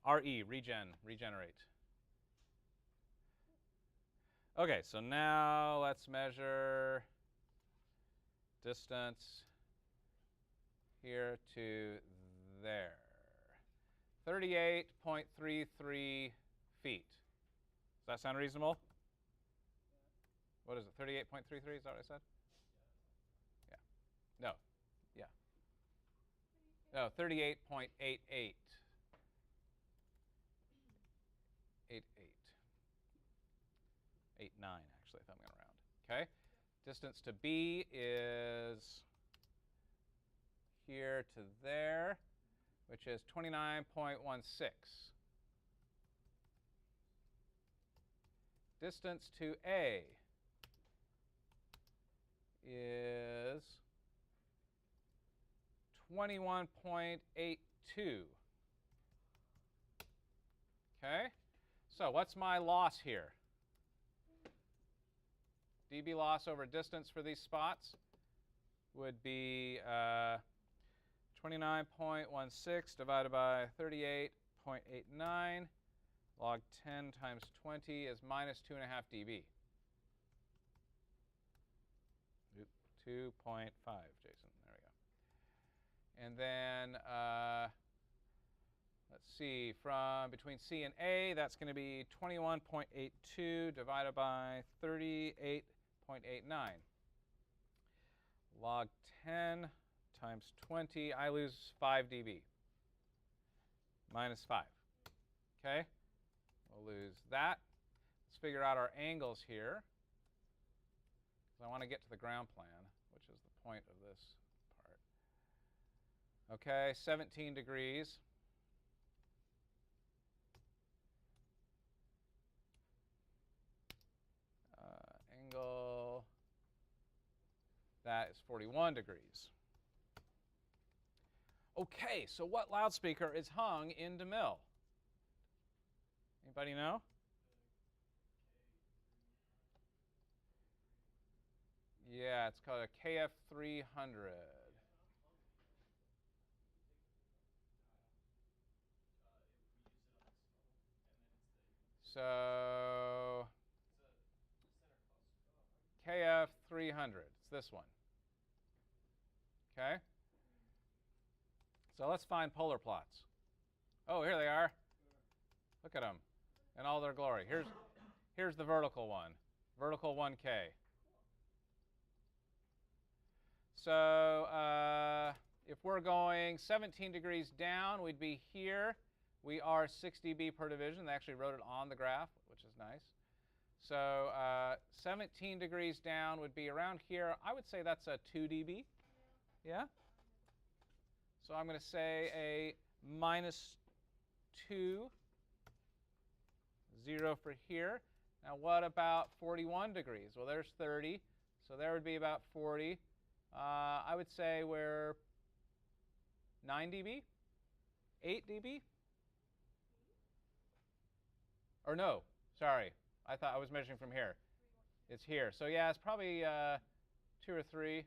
RE, regen, regenerate. Okay, so now let's measure distance here to there. 38.33 feet. Does that sound reasonable? What is it, 38.33, is that what I said? Yeah. No, yeah. No, 38.88. 89, actually, if I'm going around. Okay? Distance to B is here to there, which is 29.16. Distance to A is 21.82. Okay? So what's my loss here? dB loss over distance for these spots would be 29.16 divided by 38.88. 41.89. Log 10 times 20 is minus 2.5 dB. 2.5, Jason. There we go. And then let's see, from between C and A, that's going to be 21.82 divided by 38.89. Log 10 times 20, I lose 5 dB. Minus 5. Okay? We'll lose that. Let's figure out our angles here, because I want to get to the ground plan, which is the point of this part. Okay, 17 degrees. Angle, that is 41 degrees. Okay, so what loudspeaker is hung in DeMille? Anybody know? Yeah, it's called a KF300. So KF300, it's this one. Okay? So let's find polar plots. Oh, here they are. Look at them in all their glory. Here's the vertical one, vertical 1K. So if we're going 17 degrees down, we'd be here. We are 6 dB per division. They actually wrote it on the graph, which is nice. So 17 degrees down would be around here. I would say that's a 2 dB. Yeah? So I'm going to say a minus 2, 0 for here. Now what about 41 degrees? Well, there's 30. So there would be about 40. I would say we're 9 dB, 8 dB. Or no, sorry. I thought I was measuring from here. It's here. So yeah, it's probably 2 or 3.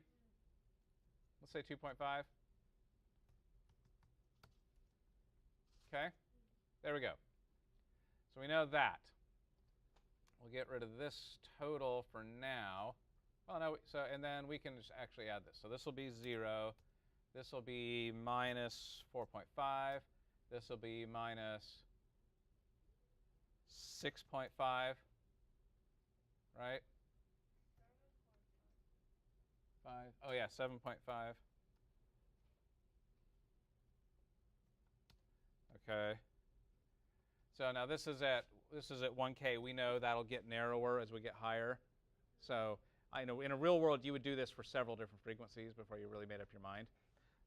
Let's say 2.5. Okay, there we go. So we know that. We'll get rid of this total for now. Well, no, so, and then we can just actually add this. So this will be 0. This will be minus 4.5. This will be minus 6.5, right? 5. Oh yeah, 7.5. Okay. So now this is at 1K. We know that'll get narrower as we get higher. So I know in a real world you would do this for several different frequencies before you really made up your mind.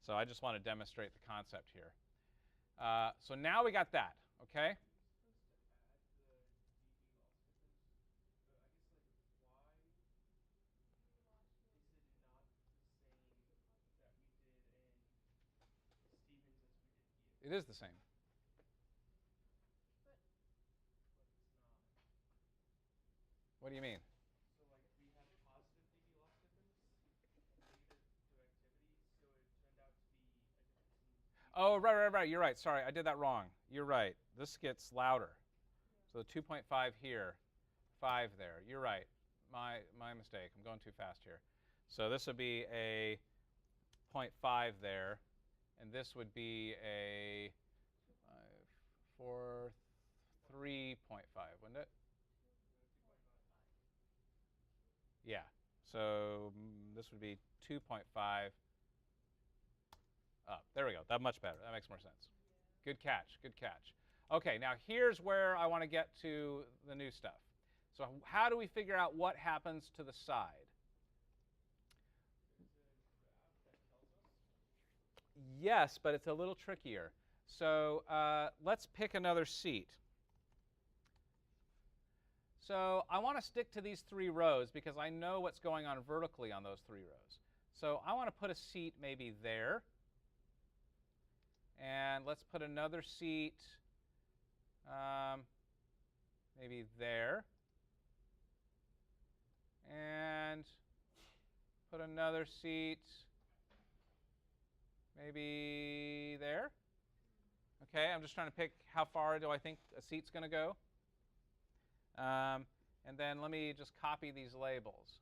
So I just want to demonstrate the concept here. So now we got that. Okay. It is the same. What do you mean? So like we had positive dB loss difference, negative directivity, so it turned out to be a difference in. Oh, right. You're right. Sorry, I did that wrong. You're right. This gets louder. So the 2.5 here, 5 there. You're right. My mistake. I'm going too fast here. So this would be a 0.5 there, and this would be a 3.5, wouldn't it? Yeah. So this would be 2.5 up. There we go. That's much better. That makes more sense. Good catch. Good catch. Okay, now here's where I want to get to the new stuff. So how do we figure out what happens to the side? Yes, but it's a little trickier. So let's pick another seat. So I want to stick to these 3 rows because I know what's going on vertically on those 3 rows. So I want to put a seat maybe there. And let's put another seat maybe there. And put another seat maybe there. Okay, I'm just trying to pick how far do I think a seat's going to go. And then let me just copy these labels.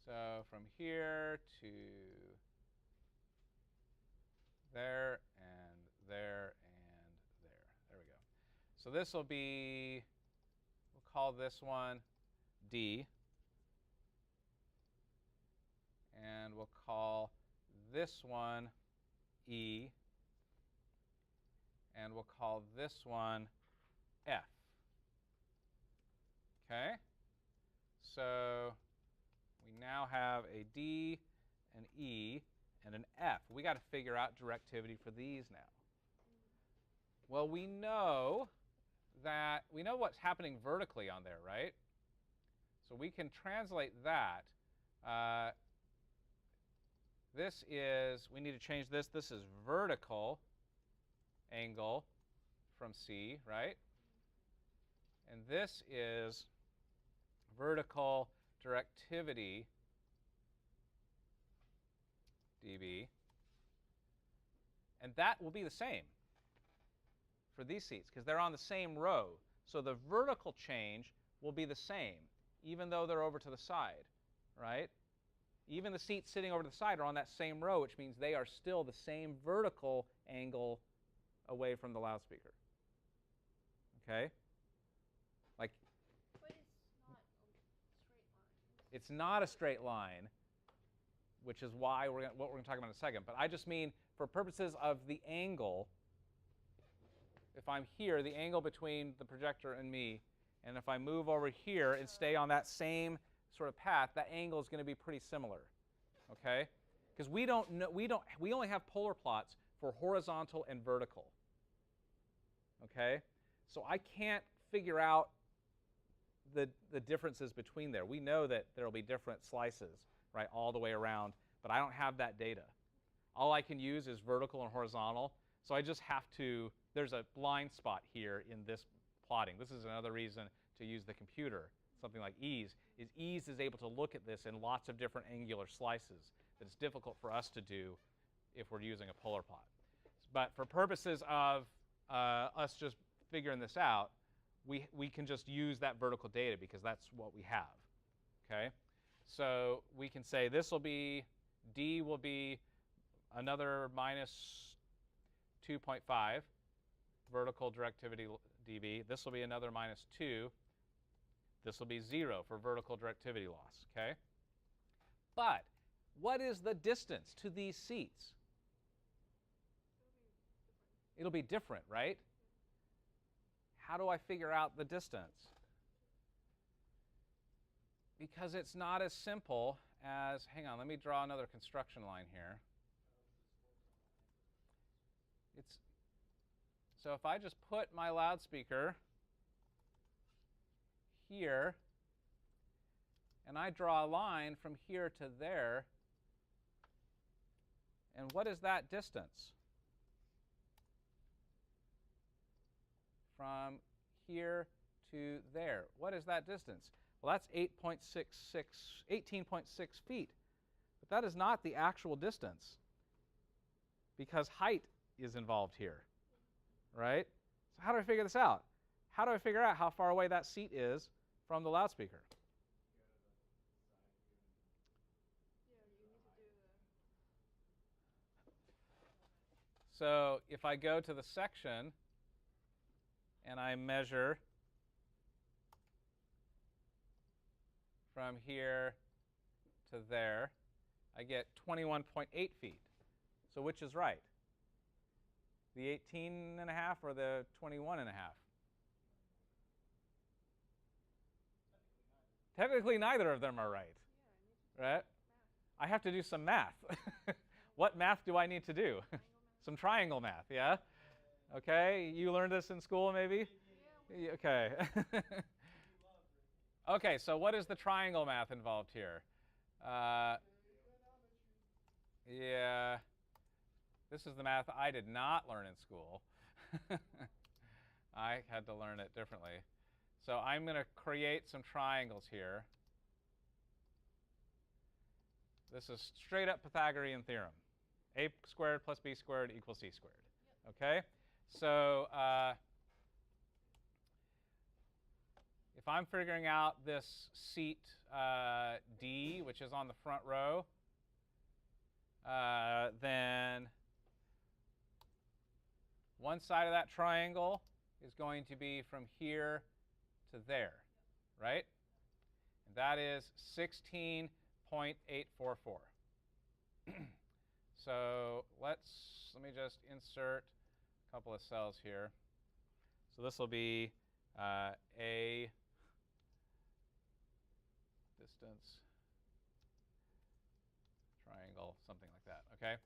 So from here to there and there and there. There we go. So this will be, we'll call this one D. And we'll call this one E. And we'll call this one F. Okay? So we now have a D, an E, and an F. We got to figure out directivity for these now. Well, we know what's happening vertically on there, right? So we can translate that. This is, we need to change this. This is vertical angle from C, right? And this is vertical directivity, dB. And that will be the same for these seats because they're on the same row. So the vertical change will be the same, even though they're over to the side, right? Even the seats sitting over to the side are on that same row, which means they are still the same vertical angle away from the loudspeaker. Okay? Like, But it's not a straight line. it's not a straight line, which is why what we're going to talk about in a second. But I just mean for purposes of the angle, if I'm here, the angle between the projector and me, and if I move over here and stay on that same sort of path, that angle is going to be pretty similar. Okay? Because we only have polar plots for horizontal and vertical. Okay? So I can't figure out the differences between there. We know that there will be different slices, right, all the way around, but I don't have that data. All I can use is vertical and horizontal, so I just have to, there's a blind spot here in this plotting. This is another reason to use the computer, something like Ease, is Ease is able to look at this in lots of different angular slices that it's difficult for us to do if we're using a polar plot. But for purposes of us just figuring this out, we can just use that vertical data because that's what we have. Okay? So we can say this will be, D will be another minus 2.5 vertical directivity dB. This will be another minus 2. This will be 0 for vertical directivity loss. Okay? But what is the distance to these seats? It'll be different, right? How do I figure out the distance? Because it's not as simple as, hang on, let me draw another construction line here. So if I just put my loudspeaker here, and I draw a line from here to there, and what is that distance? From here to there. What is that distance? Well, that's 18.6 feet. But that is not the actual distance because height is involved here, right? So how do I figure this out? How do I figure out how far away that seat is from the loudspeaker? So if I go to the section and I measure from here to there, I get 21.8 feet. So which is right? The 18.5 or the 21.5? Technically, neither of them are right. Right? I have to do some math. What math do I need to do? Some triangle math, yeah? Okay, you learned this in school maybe? Yeah. Okay. Okay, so what is the triangle math involved here? Yeah, this is the math I did not learn in school. I had to learn it differently. So I'm going to create some triangles here. This is straight up Pythagorean theorem. A squared plus b squared equals c squared. Yep. Okay? So if I'm figuring out this seat D, which is on the front row, then one side of that triangle is going to be from here to there, right? And that is 16.844. So let me just insert a couple of cells here. So this will be A distance triangle, something like that, okay?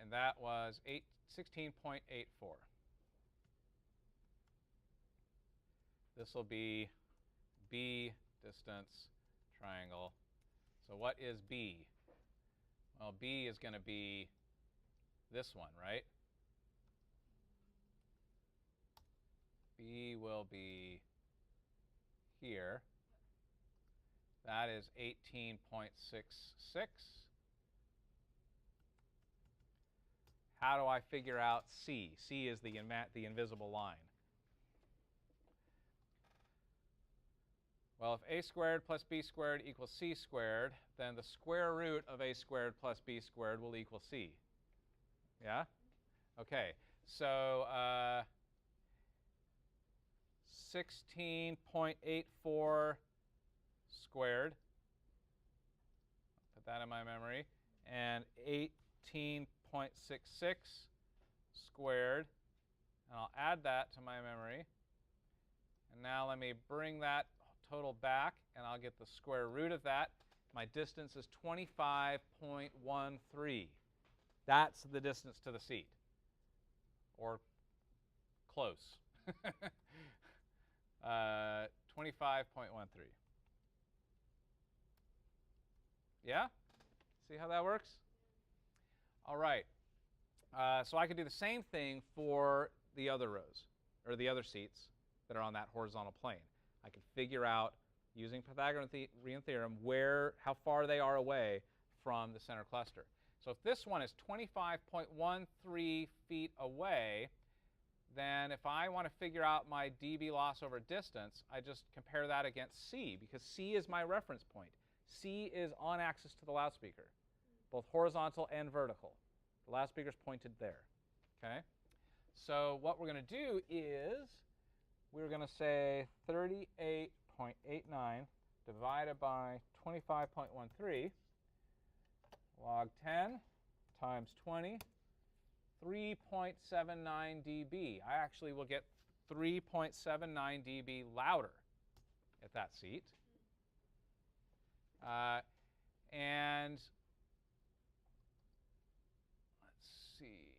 And that was 16.84. This will be B distance triangle. So what is B? Well, B is going to be this one, right? B will be here. That is 18.66. How do I figure out C? C is the invisible line. Well, if a squared plus b squared equals c squared, then the square root of a squared plus b squared will equal c. Yeah? Okay. So 16.84 squared. Put that in my memory. And 18.66 squared. And I'll add that to my memory. And now let me bring that total back, and I'll get the square root of that. My distance is 25.13. That's the distance to the seat, or close. 25.13. Yeah? See how that works? All right. So I could do the same thing for the other rows, or the other seats that are on that horizontal plane. I can figure out, using Pythagorean theorem, how far they are away from the center cluster. So if this one is 25.13 feet away, then if I want to figure out my dB loss over distance, I just compare that against C, because C is my reference point. C is on axis to the loudspeaker, both horizontal and vertical. The loudspeaker is pointed there. Okay? So what we're going to do is we're going to say 38.89 divided by 25.13 log 10 times 20, 3.79 dB. I actually will get 3.79 dB louder at that seat. And let's see.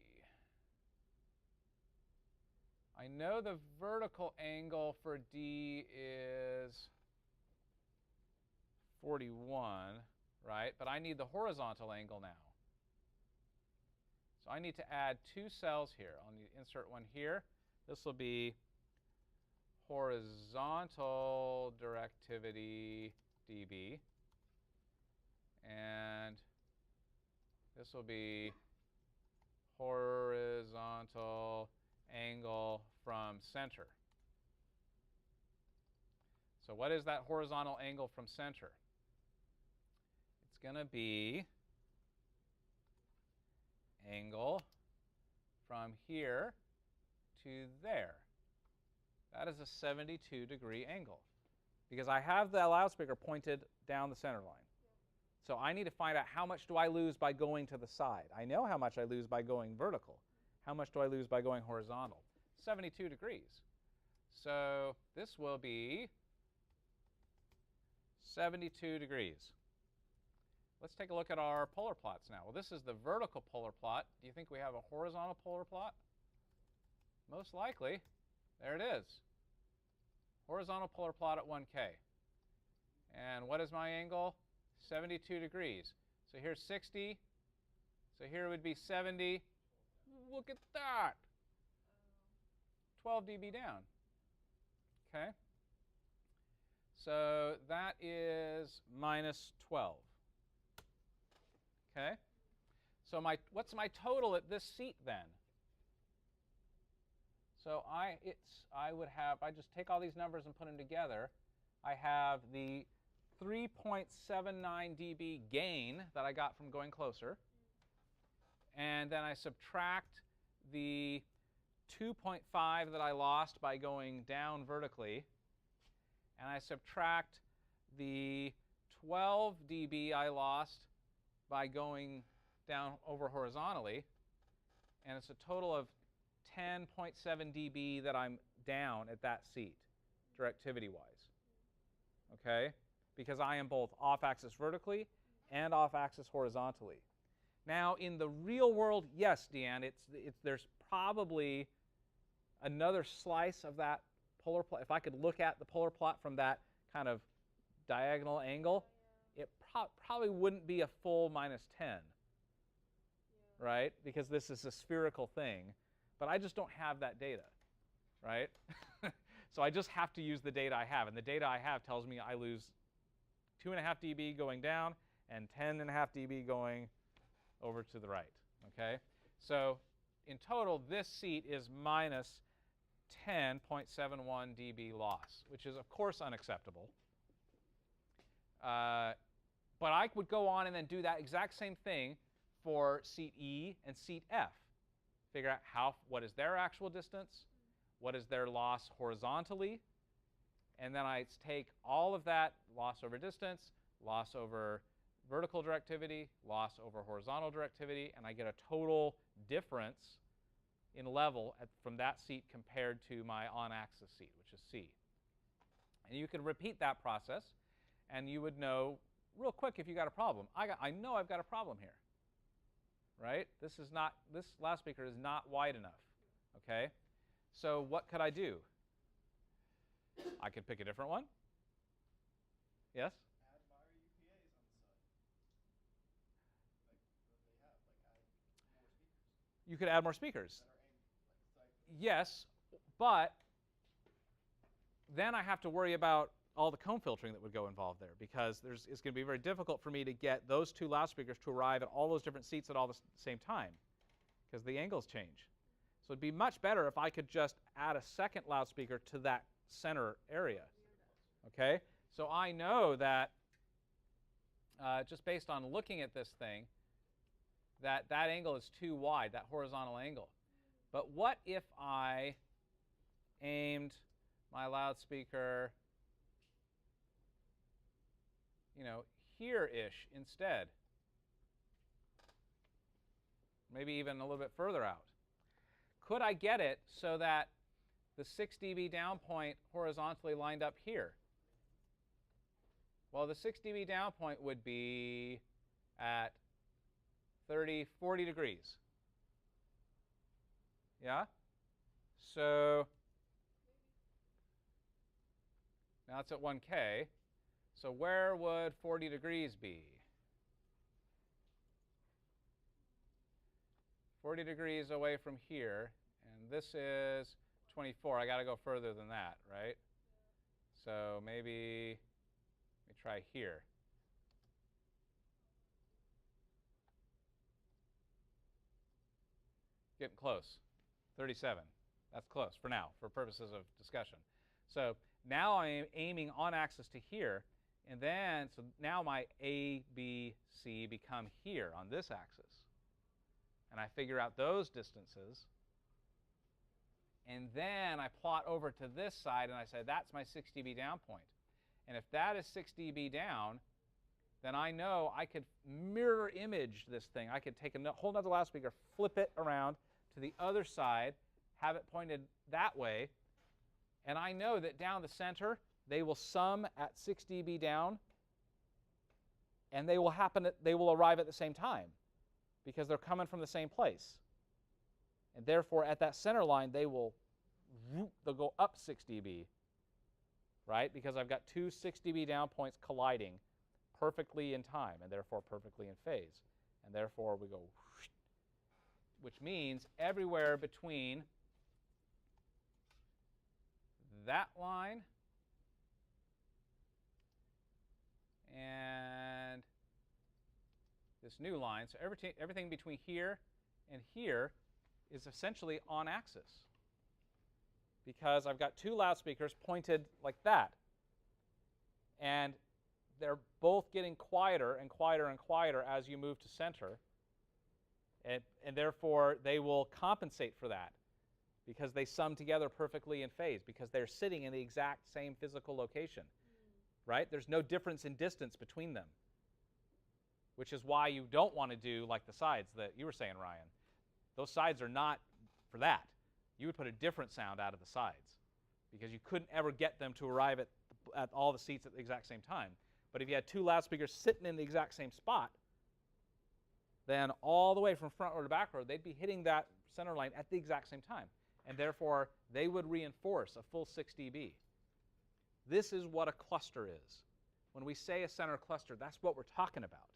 I know the vertical angle for D is 41, right? But I need the horizontal angle now. So I need to add two cells here. I'll need to insert one here. This will be horizontal directivity dB. And this will be horizontal angle from center. So what is that horizontal angle from center? It's going to be angle from here to there. That is a 72-degree angle, because I have the loudspeaker pointed down the center line. So I need to find out how much do I lose by going to the side. I know how much I lose by going vertical. How much do I lose by going horizontal? 72 degrees. So this will be 72 degrees. Let's take a look at our polar plots now. Well, this is the vertical polar plot. Do you think we have a horizontal polar plot? Most likely. There it is. Horizontal polar plot at 1K. And what is my angle? 72 degrees. So here's 60. So here would be 70. Look at that. 12 dB down. Okay. So that is minus 12. Okay? So what's my total at this seat then? So I just take all these numbers and put them together. I have the 3.79 dB gain that I got from going closer. And then I subtract the 2.5 that I lost by going down vertically. And I subtract the 12 dB I lost by going down over horizontally. And it's a total of 10.7 dB that I'm down at that seat, directivity-wise. Okay? Because I am both off-axis vertically and off-axis horizontally. Now, in the real world, yes, Deanne, there's probably another slice of that polar plot. If I could look at the polar plot from that kind of diagonal angle, it probably wouldn't be a full -10, right? Because this is a spherical thing. But I just don't have that data, right? So I just have to use the data I have. And the data I have tells me I lose 2.5 dB going down and 10.5 dB going over to the right, okay? So in total, this seat is minus 10.71 dB loss, which is, of course, unacceptable. But I would go on and then do that exact same thing for seat E and seat F. Figure out what is their actual distance, what is their loss horizontally, and then I take all of that loss over distance, loss over vertical directivity, loss over horizontal directivity, and I get a total difference in level from that seat compared to my on-axis seat, which is C. And you could repeat that process, and you would know real quick if you got a problem. I know I've got a problem here, right? This loudspeaker is not wide enough, okay? So what could I do? I could pick a different one. Yes? Add wire UPAs on the side. Like what they have, like add more speakers. You could add more speakers. That are aimed, like, Yes, but then I have to worry about all the comb filtering that would go involved there, because it's going to be very difficult for me to get those two loudspeakers to arrive at all those different seats at all the same time, because the angles change. So it'd be much better if I could just add a second loudspeaker to that center area. Okay? So I know that just based on looking at this thing, that angle is too wide, that horizontal angle. But what if I aimed my loudspeaker, here-ish instead? Maybe even a little bit further out. Could I get it so that the 6 dB down point horizontally lined up here? Well, the 6 dB down point would be at 40 degrees. Yeah? So now it's at 1K. So where would 40 degrees be? 40 degrees away from here, and this is 24. I got to go further than that, right? So maybe let me try here. Getting close. 37. That's close for now, for purposes of discussion. So now I'm aiming on axis to here, and then so now my A, B, C become here on this axis. And I figure out those distances. And then I plot over to this side, and I say that's my 6 dB down point. And if that is 6 dB down, then I know I could mirror image this thing. I could take a whole other loudspeaker, flip it around to the other side, have it pointed that way, and I know that down the center, they will sum at 6 dB down, and they will arrive at the same time, because they're coming from the same place. And therefore, at that center line, they'll go up 6 dB, right? Because I've got two 6 dB down points colliding perfectly in time, and therefore perfectly in phase. And therefore, we go, which means everywhere between that line and this new line. So everything between here and here is essentially on axis, because I've got two loudspeakers pointed like that. And they're both getting quieter and quieter and quieter as you move to center. And therefore, they will compensate for that because they sum together perfectly in phase, because they're sitting in the exact same physical location. Right? There's no difference in distance between them, which is why you don't want to do like the sides that you were saying, Ryan. Those sides are not for that. You would put a different sound out of the sides, because you couldn't ever get them to arrive at all the seats at the exact same time. But if you had two loudspeakers sitting in the exact same spot, then all the way from front row to back row, they'd be hitting that center line at the exact same time. And therefore, they would reinforce a full 6 dB. This is what a cluster is. When we say a center cluster, that's what we're talking about.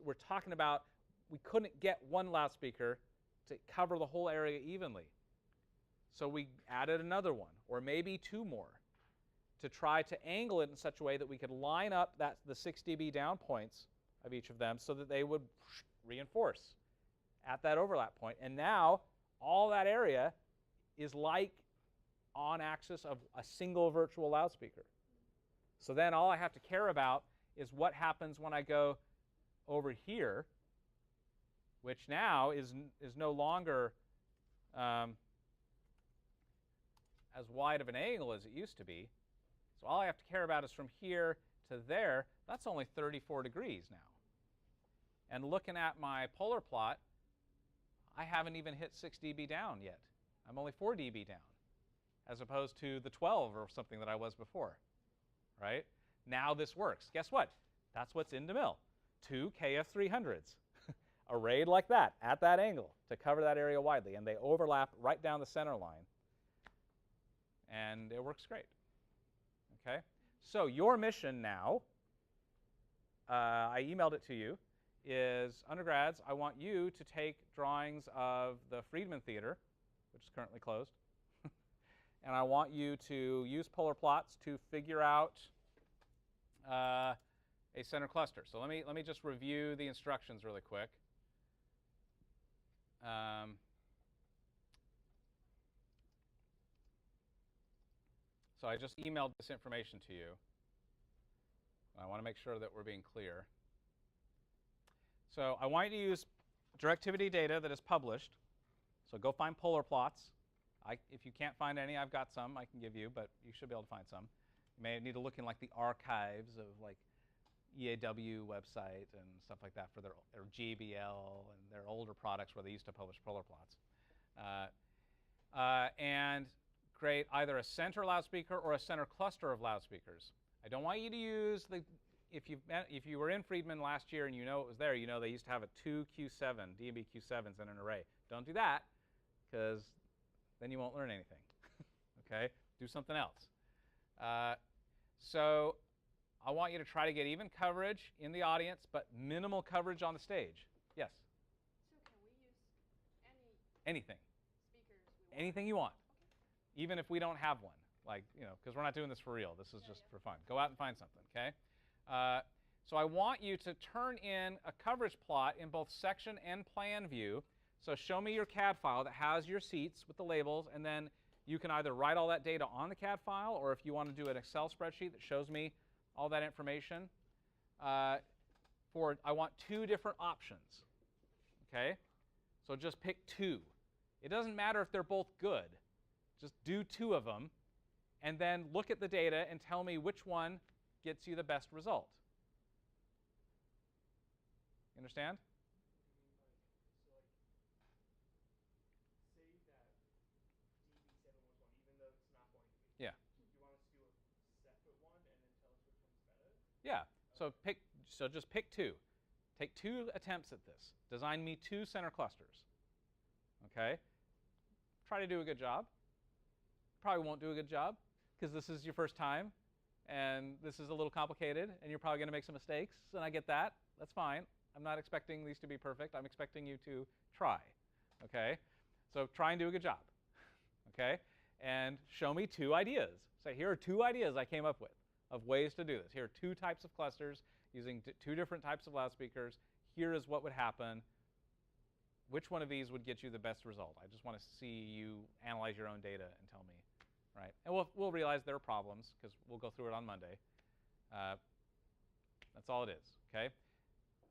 We're talking about we couldn't get one loudspeaker to cover the whole area evenly. So we added another one, or maybe two more, to try to angle it in such a way that we could line up the 6 dB down points of each of them so that they would reinforce at that overlap point. And now all that area is like on axis of a single virtual loudspeaker. So then all I have to care about is what happens when I go over here, which now is no longer as wide of an angle as it used to be. So all I have to care about is from here to there. That's only 34 degrees now. And looking at my polar plot, I haven't even hit 6 dB down yet. I'm only 4 dB down, as opposed to the 12 or something that I was before. Right? Now this works. Guess what? That's what's in demille. 2 KF300s arrayed like that at that angle to cover that area widely. And they overlap right down the center line. And it works great. Okay? So your mission now, I emailed it to you, is undergrads, I want you to take drawings of the Friedman Theater, which is currently closed, and I want you to use polar plots to figure out a center cluster. So let me just review the instructions really quick. So I just emailed this information to you. I want to make sure that we're being clear. So I want you to use directivity data that is published. So go find polar plots. If you can't find any, I've got some I can give you, but you should be able to find some. You may need to look in like the archives of like EAW website and stuff like that for their GBL and their older products where they used to publish polar plots. And create either a center loudspeaker or a center cluster of loudspeakers. I don't want you to use the, if you were in Friedman last year and you know it was there, you know they used to have a 2 Q7, D&B Q7s in an array. Don't do that, because then you won't learn anything. Okay? Do something else. So I want you to try to get even coverage in the audience, but minimal coverage on the stage. Yes? So can we use Anything. speakers we want? Anything you want. Okay. Even if we don't have one. Like, you know, because we're not doing this for real. This is just for fun. Go out and find something, okay? So I want you to turn in a coverage plot in both section and plan view. So show me your CAD file that has your seats with the labels, and then you can either write all that data on the CAD file, or if you want to do an Excel spreadsheet that shows me all that information. I want two different options, okay? So just pick two. It doesn't matter if they're both good. Just do two of them, and then look at the data and tell me which one gets you the best result. You understand? Say that DB7 was one, even though it's not going to be. Yeah. You want us to do a separate one and then tell us which one's better? Yeah. So just pick two. Take two attempts at this. Design me two center clusters. Okay? Try to do a good job. Probably won't do a good job because this is your first time and this is a little complicated and you're probably going to make some mistakes, and I get that. That's fine. I'm not expecting these to be perfect. I'm expecting you to try. Okay? So try and do a good job. Okay? And show me two ideas. Say, here are two ideas I came up with of ways to do this. Here are two types of clusters using two different types of loudspeakers. here is what would happen. Which one of these would get you the best result? I just want to see you analyze your own data and tell me, right? And we'll realize there are problems because we'll go through it on Monday. That's all it is, okay?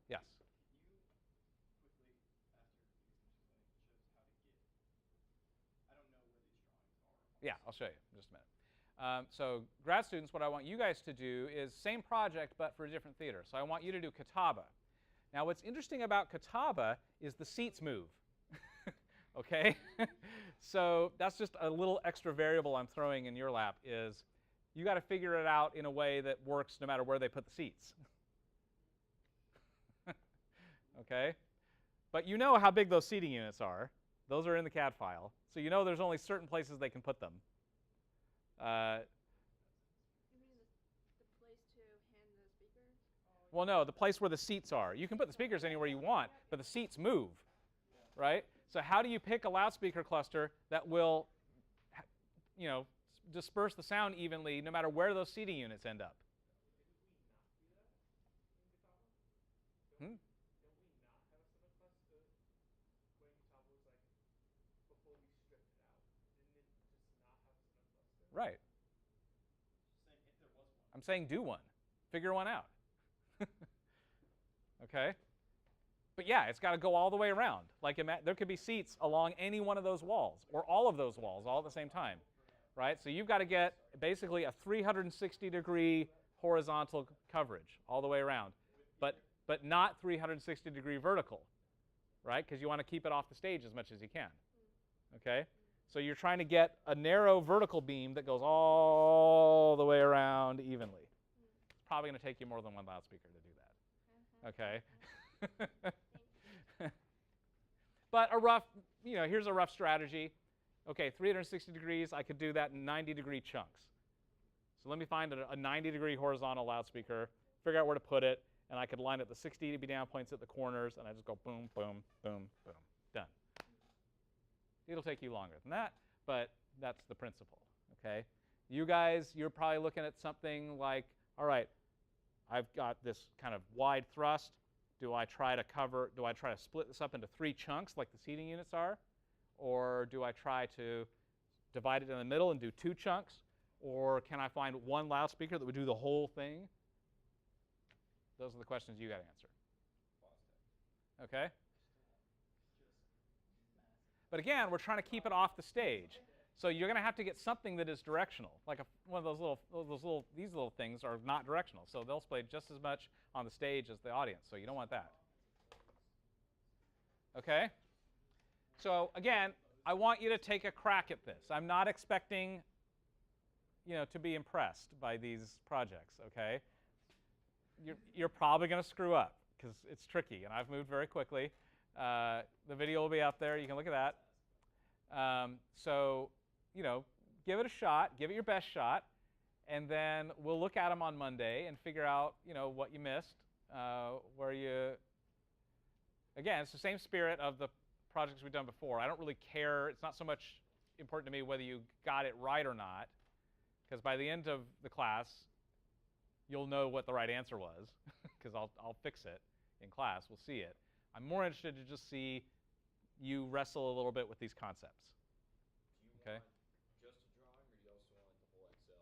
Yes? Can you quickly, after you finish explaining, show us how to get, I don't know where these drawings are. Yeah, I'll show you in just a minute. So grad students, what I want you guys to do is same project but for a different theater. So I want you to do Catawba. Now what's interesting about Catawba is the seats move, okay? So that's just a little extra variable I'm throwing in your lap is you got to figure it out in a way that works no matter where they put the seats. Okay? But you know how big those seating units are. Those are in the CAD file. So you know there's only certain places they can put them. You mean the place to hand the speakers? Well, no, the place where the seats are. You can put the speakers anywhere you want, but the seats move, right? So how do you pick a loudspeaker cluster that will, you know, disperse the sound evenly no matter where those seating units end up? Hmm? Right. I'm saying do one. Figure one out. Okay? But yeah, it's got to go all the way around. Like there could be seats along any one of those walls or all of those walls all at the same time. Right? So you've got to get basically a 360-degree horizontal coverage all the way around. But not 360-degree vertical. Right? Because you want to keep it off the stage as much as you can. Okay? So you're trying to get a narrow vertical beam that goes all the way around evenly. It's probably going to take you more than one loudspeaker to do that. Okay? But a rough, you know, here's a rough strategy. Okay, 360 degrees, I could do that in 90-degree chunks. So let me find a 90-degree horizontal loudspeaker, figure out where to put it, and I could line up the 60 dB down points at the corners, and I just go boom, boom, boom, boom, done. It'll take you longer than that, but that's the principle, okay? You guys, you're probably looking at something like, all right, I've got this kind of wide thrust. Do I try to split this up into 3 chunks like the seating units are? Or do I try to divide it in the middle and do 2 chunks? Or can I find one loudspeaker that would do the whole thing? Those are the questions you got to answer. Okay? But again, we're trying to keep it off the stage. So you're going to have to get something that is directional. Like one of these little things are not directional. So they'll play just as much on the stage as the audience. So you don't want that. Okay? So again, I want you to take a crack at this. I'm not expecting, you know, to be impressed by these projects, okay? You're probably going to screw up because it's tricky, and I've moved very quickly. The video will be out there. You can look at that. So, you know, give it a shot. Give it your best shot. And then we'll look at them on Monday and figure out, you know, what you missed, where you... Again, it's the same spirit of the projects we've done before. I don't really care. It's not so much important to me whether you got it right or not, because by the end of the class, you'll know what the right answer was, because I'll fix it in class. We'll see it. I'm more interested to just see you wrestle a little bit with these concepts. Do you Okay. want just a drawing, or do you also want the whole Excel?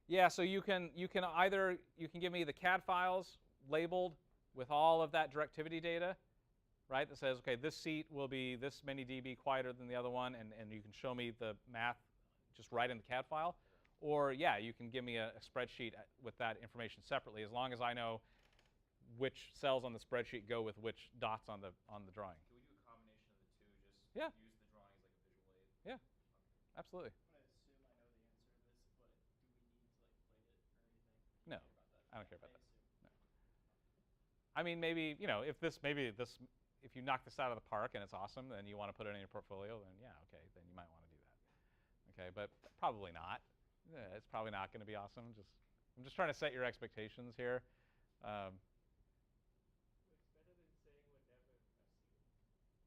Yeah, so you can either give me the CAD files labeled with all of that directivity data, right? That says, okay, this seat will be this many dB quieter than the other one, and you can show me the math just right in the CAD file. Or yeah, you can give me a spreadsheet with that information separately, as long as I know which cells on the spreadsheet go with which dots on the drawing. Can we do a combination of the two? Just Yeah. use the drawings like a visual aid? Yeah, absolutely. I'm going to assume I know the answer to this, but do we need to like plate it or anything? No, About that? I don't care about that. assume. No. I mean, maybe, you know, if you knock this out of the park and it's awesome, then you want to put it in your portfolio, then yeah, okay, then you might want to do that. Okay, but probably not. Yeah, it's probably not going to be awesome. I'm just trying to set your expectations here. It's better than saying would never impress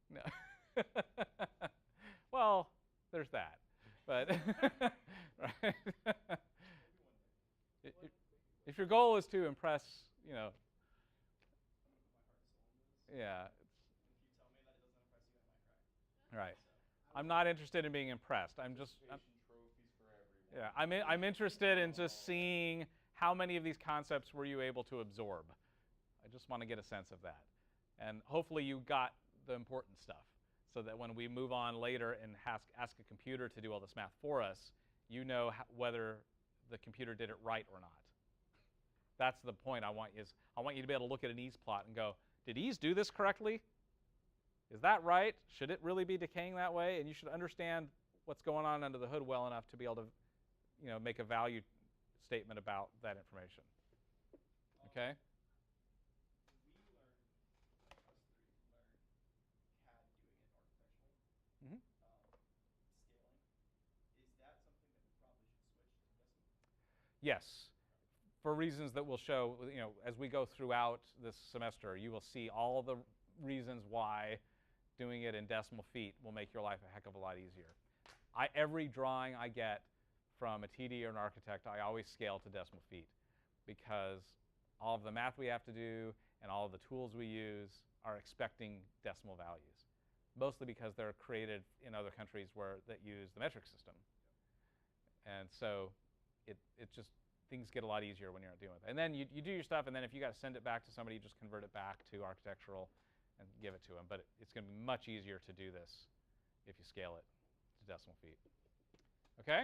you. No. Well, there's that. But right. If your goal is to impress, you know, Yeah. If you tell me that it doesn't impress you, I might cry. Right. I'm not interested in being impressed. I'm just Trophies for everyone. yeah. I'm interested in just seeing how many of these concepts were you able to absorb. I just want to get a sense of that, and hopefully you got the important stuff, so that when we move on later and ask a computer to do all this math for us, you know whether the computer did it right or not. That's the point I want you to be able to look at an ease plot and go, did ease do this correctly? Is that right? Should it really be decaying that way? And you should understand what's going on under the hood well enough to be able to, make a value statement about that information. Okay? We learned, us three learned CAD doing it architecturally, Mm-hmm. Scaling. Is that something that we probably should switch to decimal? Yes. For reasons that we'll show, as we go throughout this semester, you will see all the reasons why doing it in decimal feet will make your life a heck of a lot easier. Every drawing I get from a TD or an architect, I always scale to decimal feet, because all of the math we have to do and all of the tools we use are expecting decimal values, mostly because they're created in other countries that use the metric system. And so it just, things get a lot easier when you're not dealing with it. And then you do your stuff, and then if you got to send it back to somebody, you just convert it back to architectural and give it to them. But it's going to be much easier to do this if you scale it to decimal feet. Okay?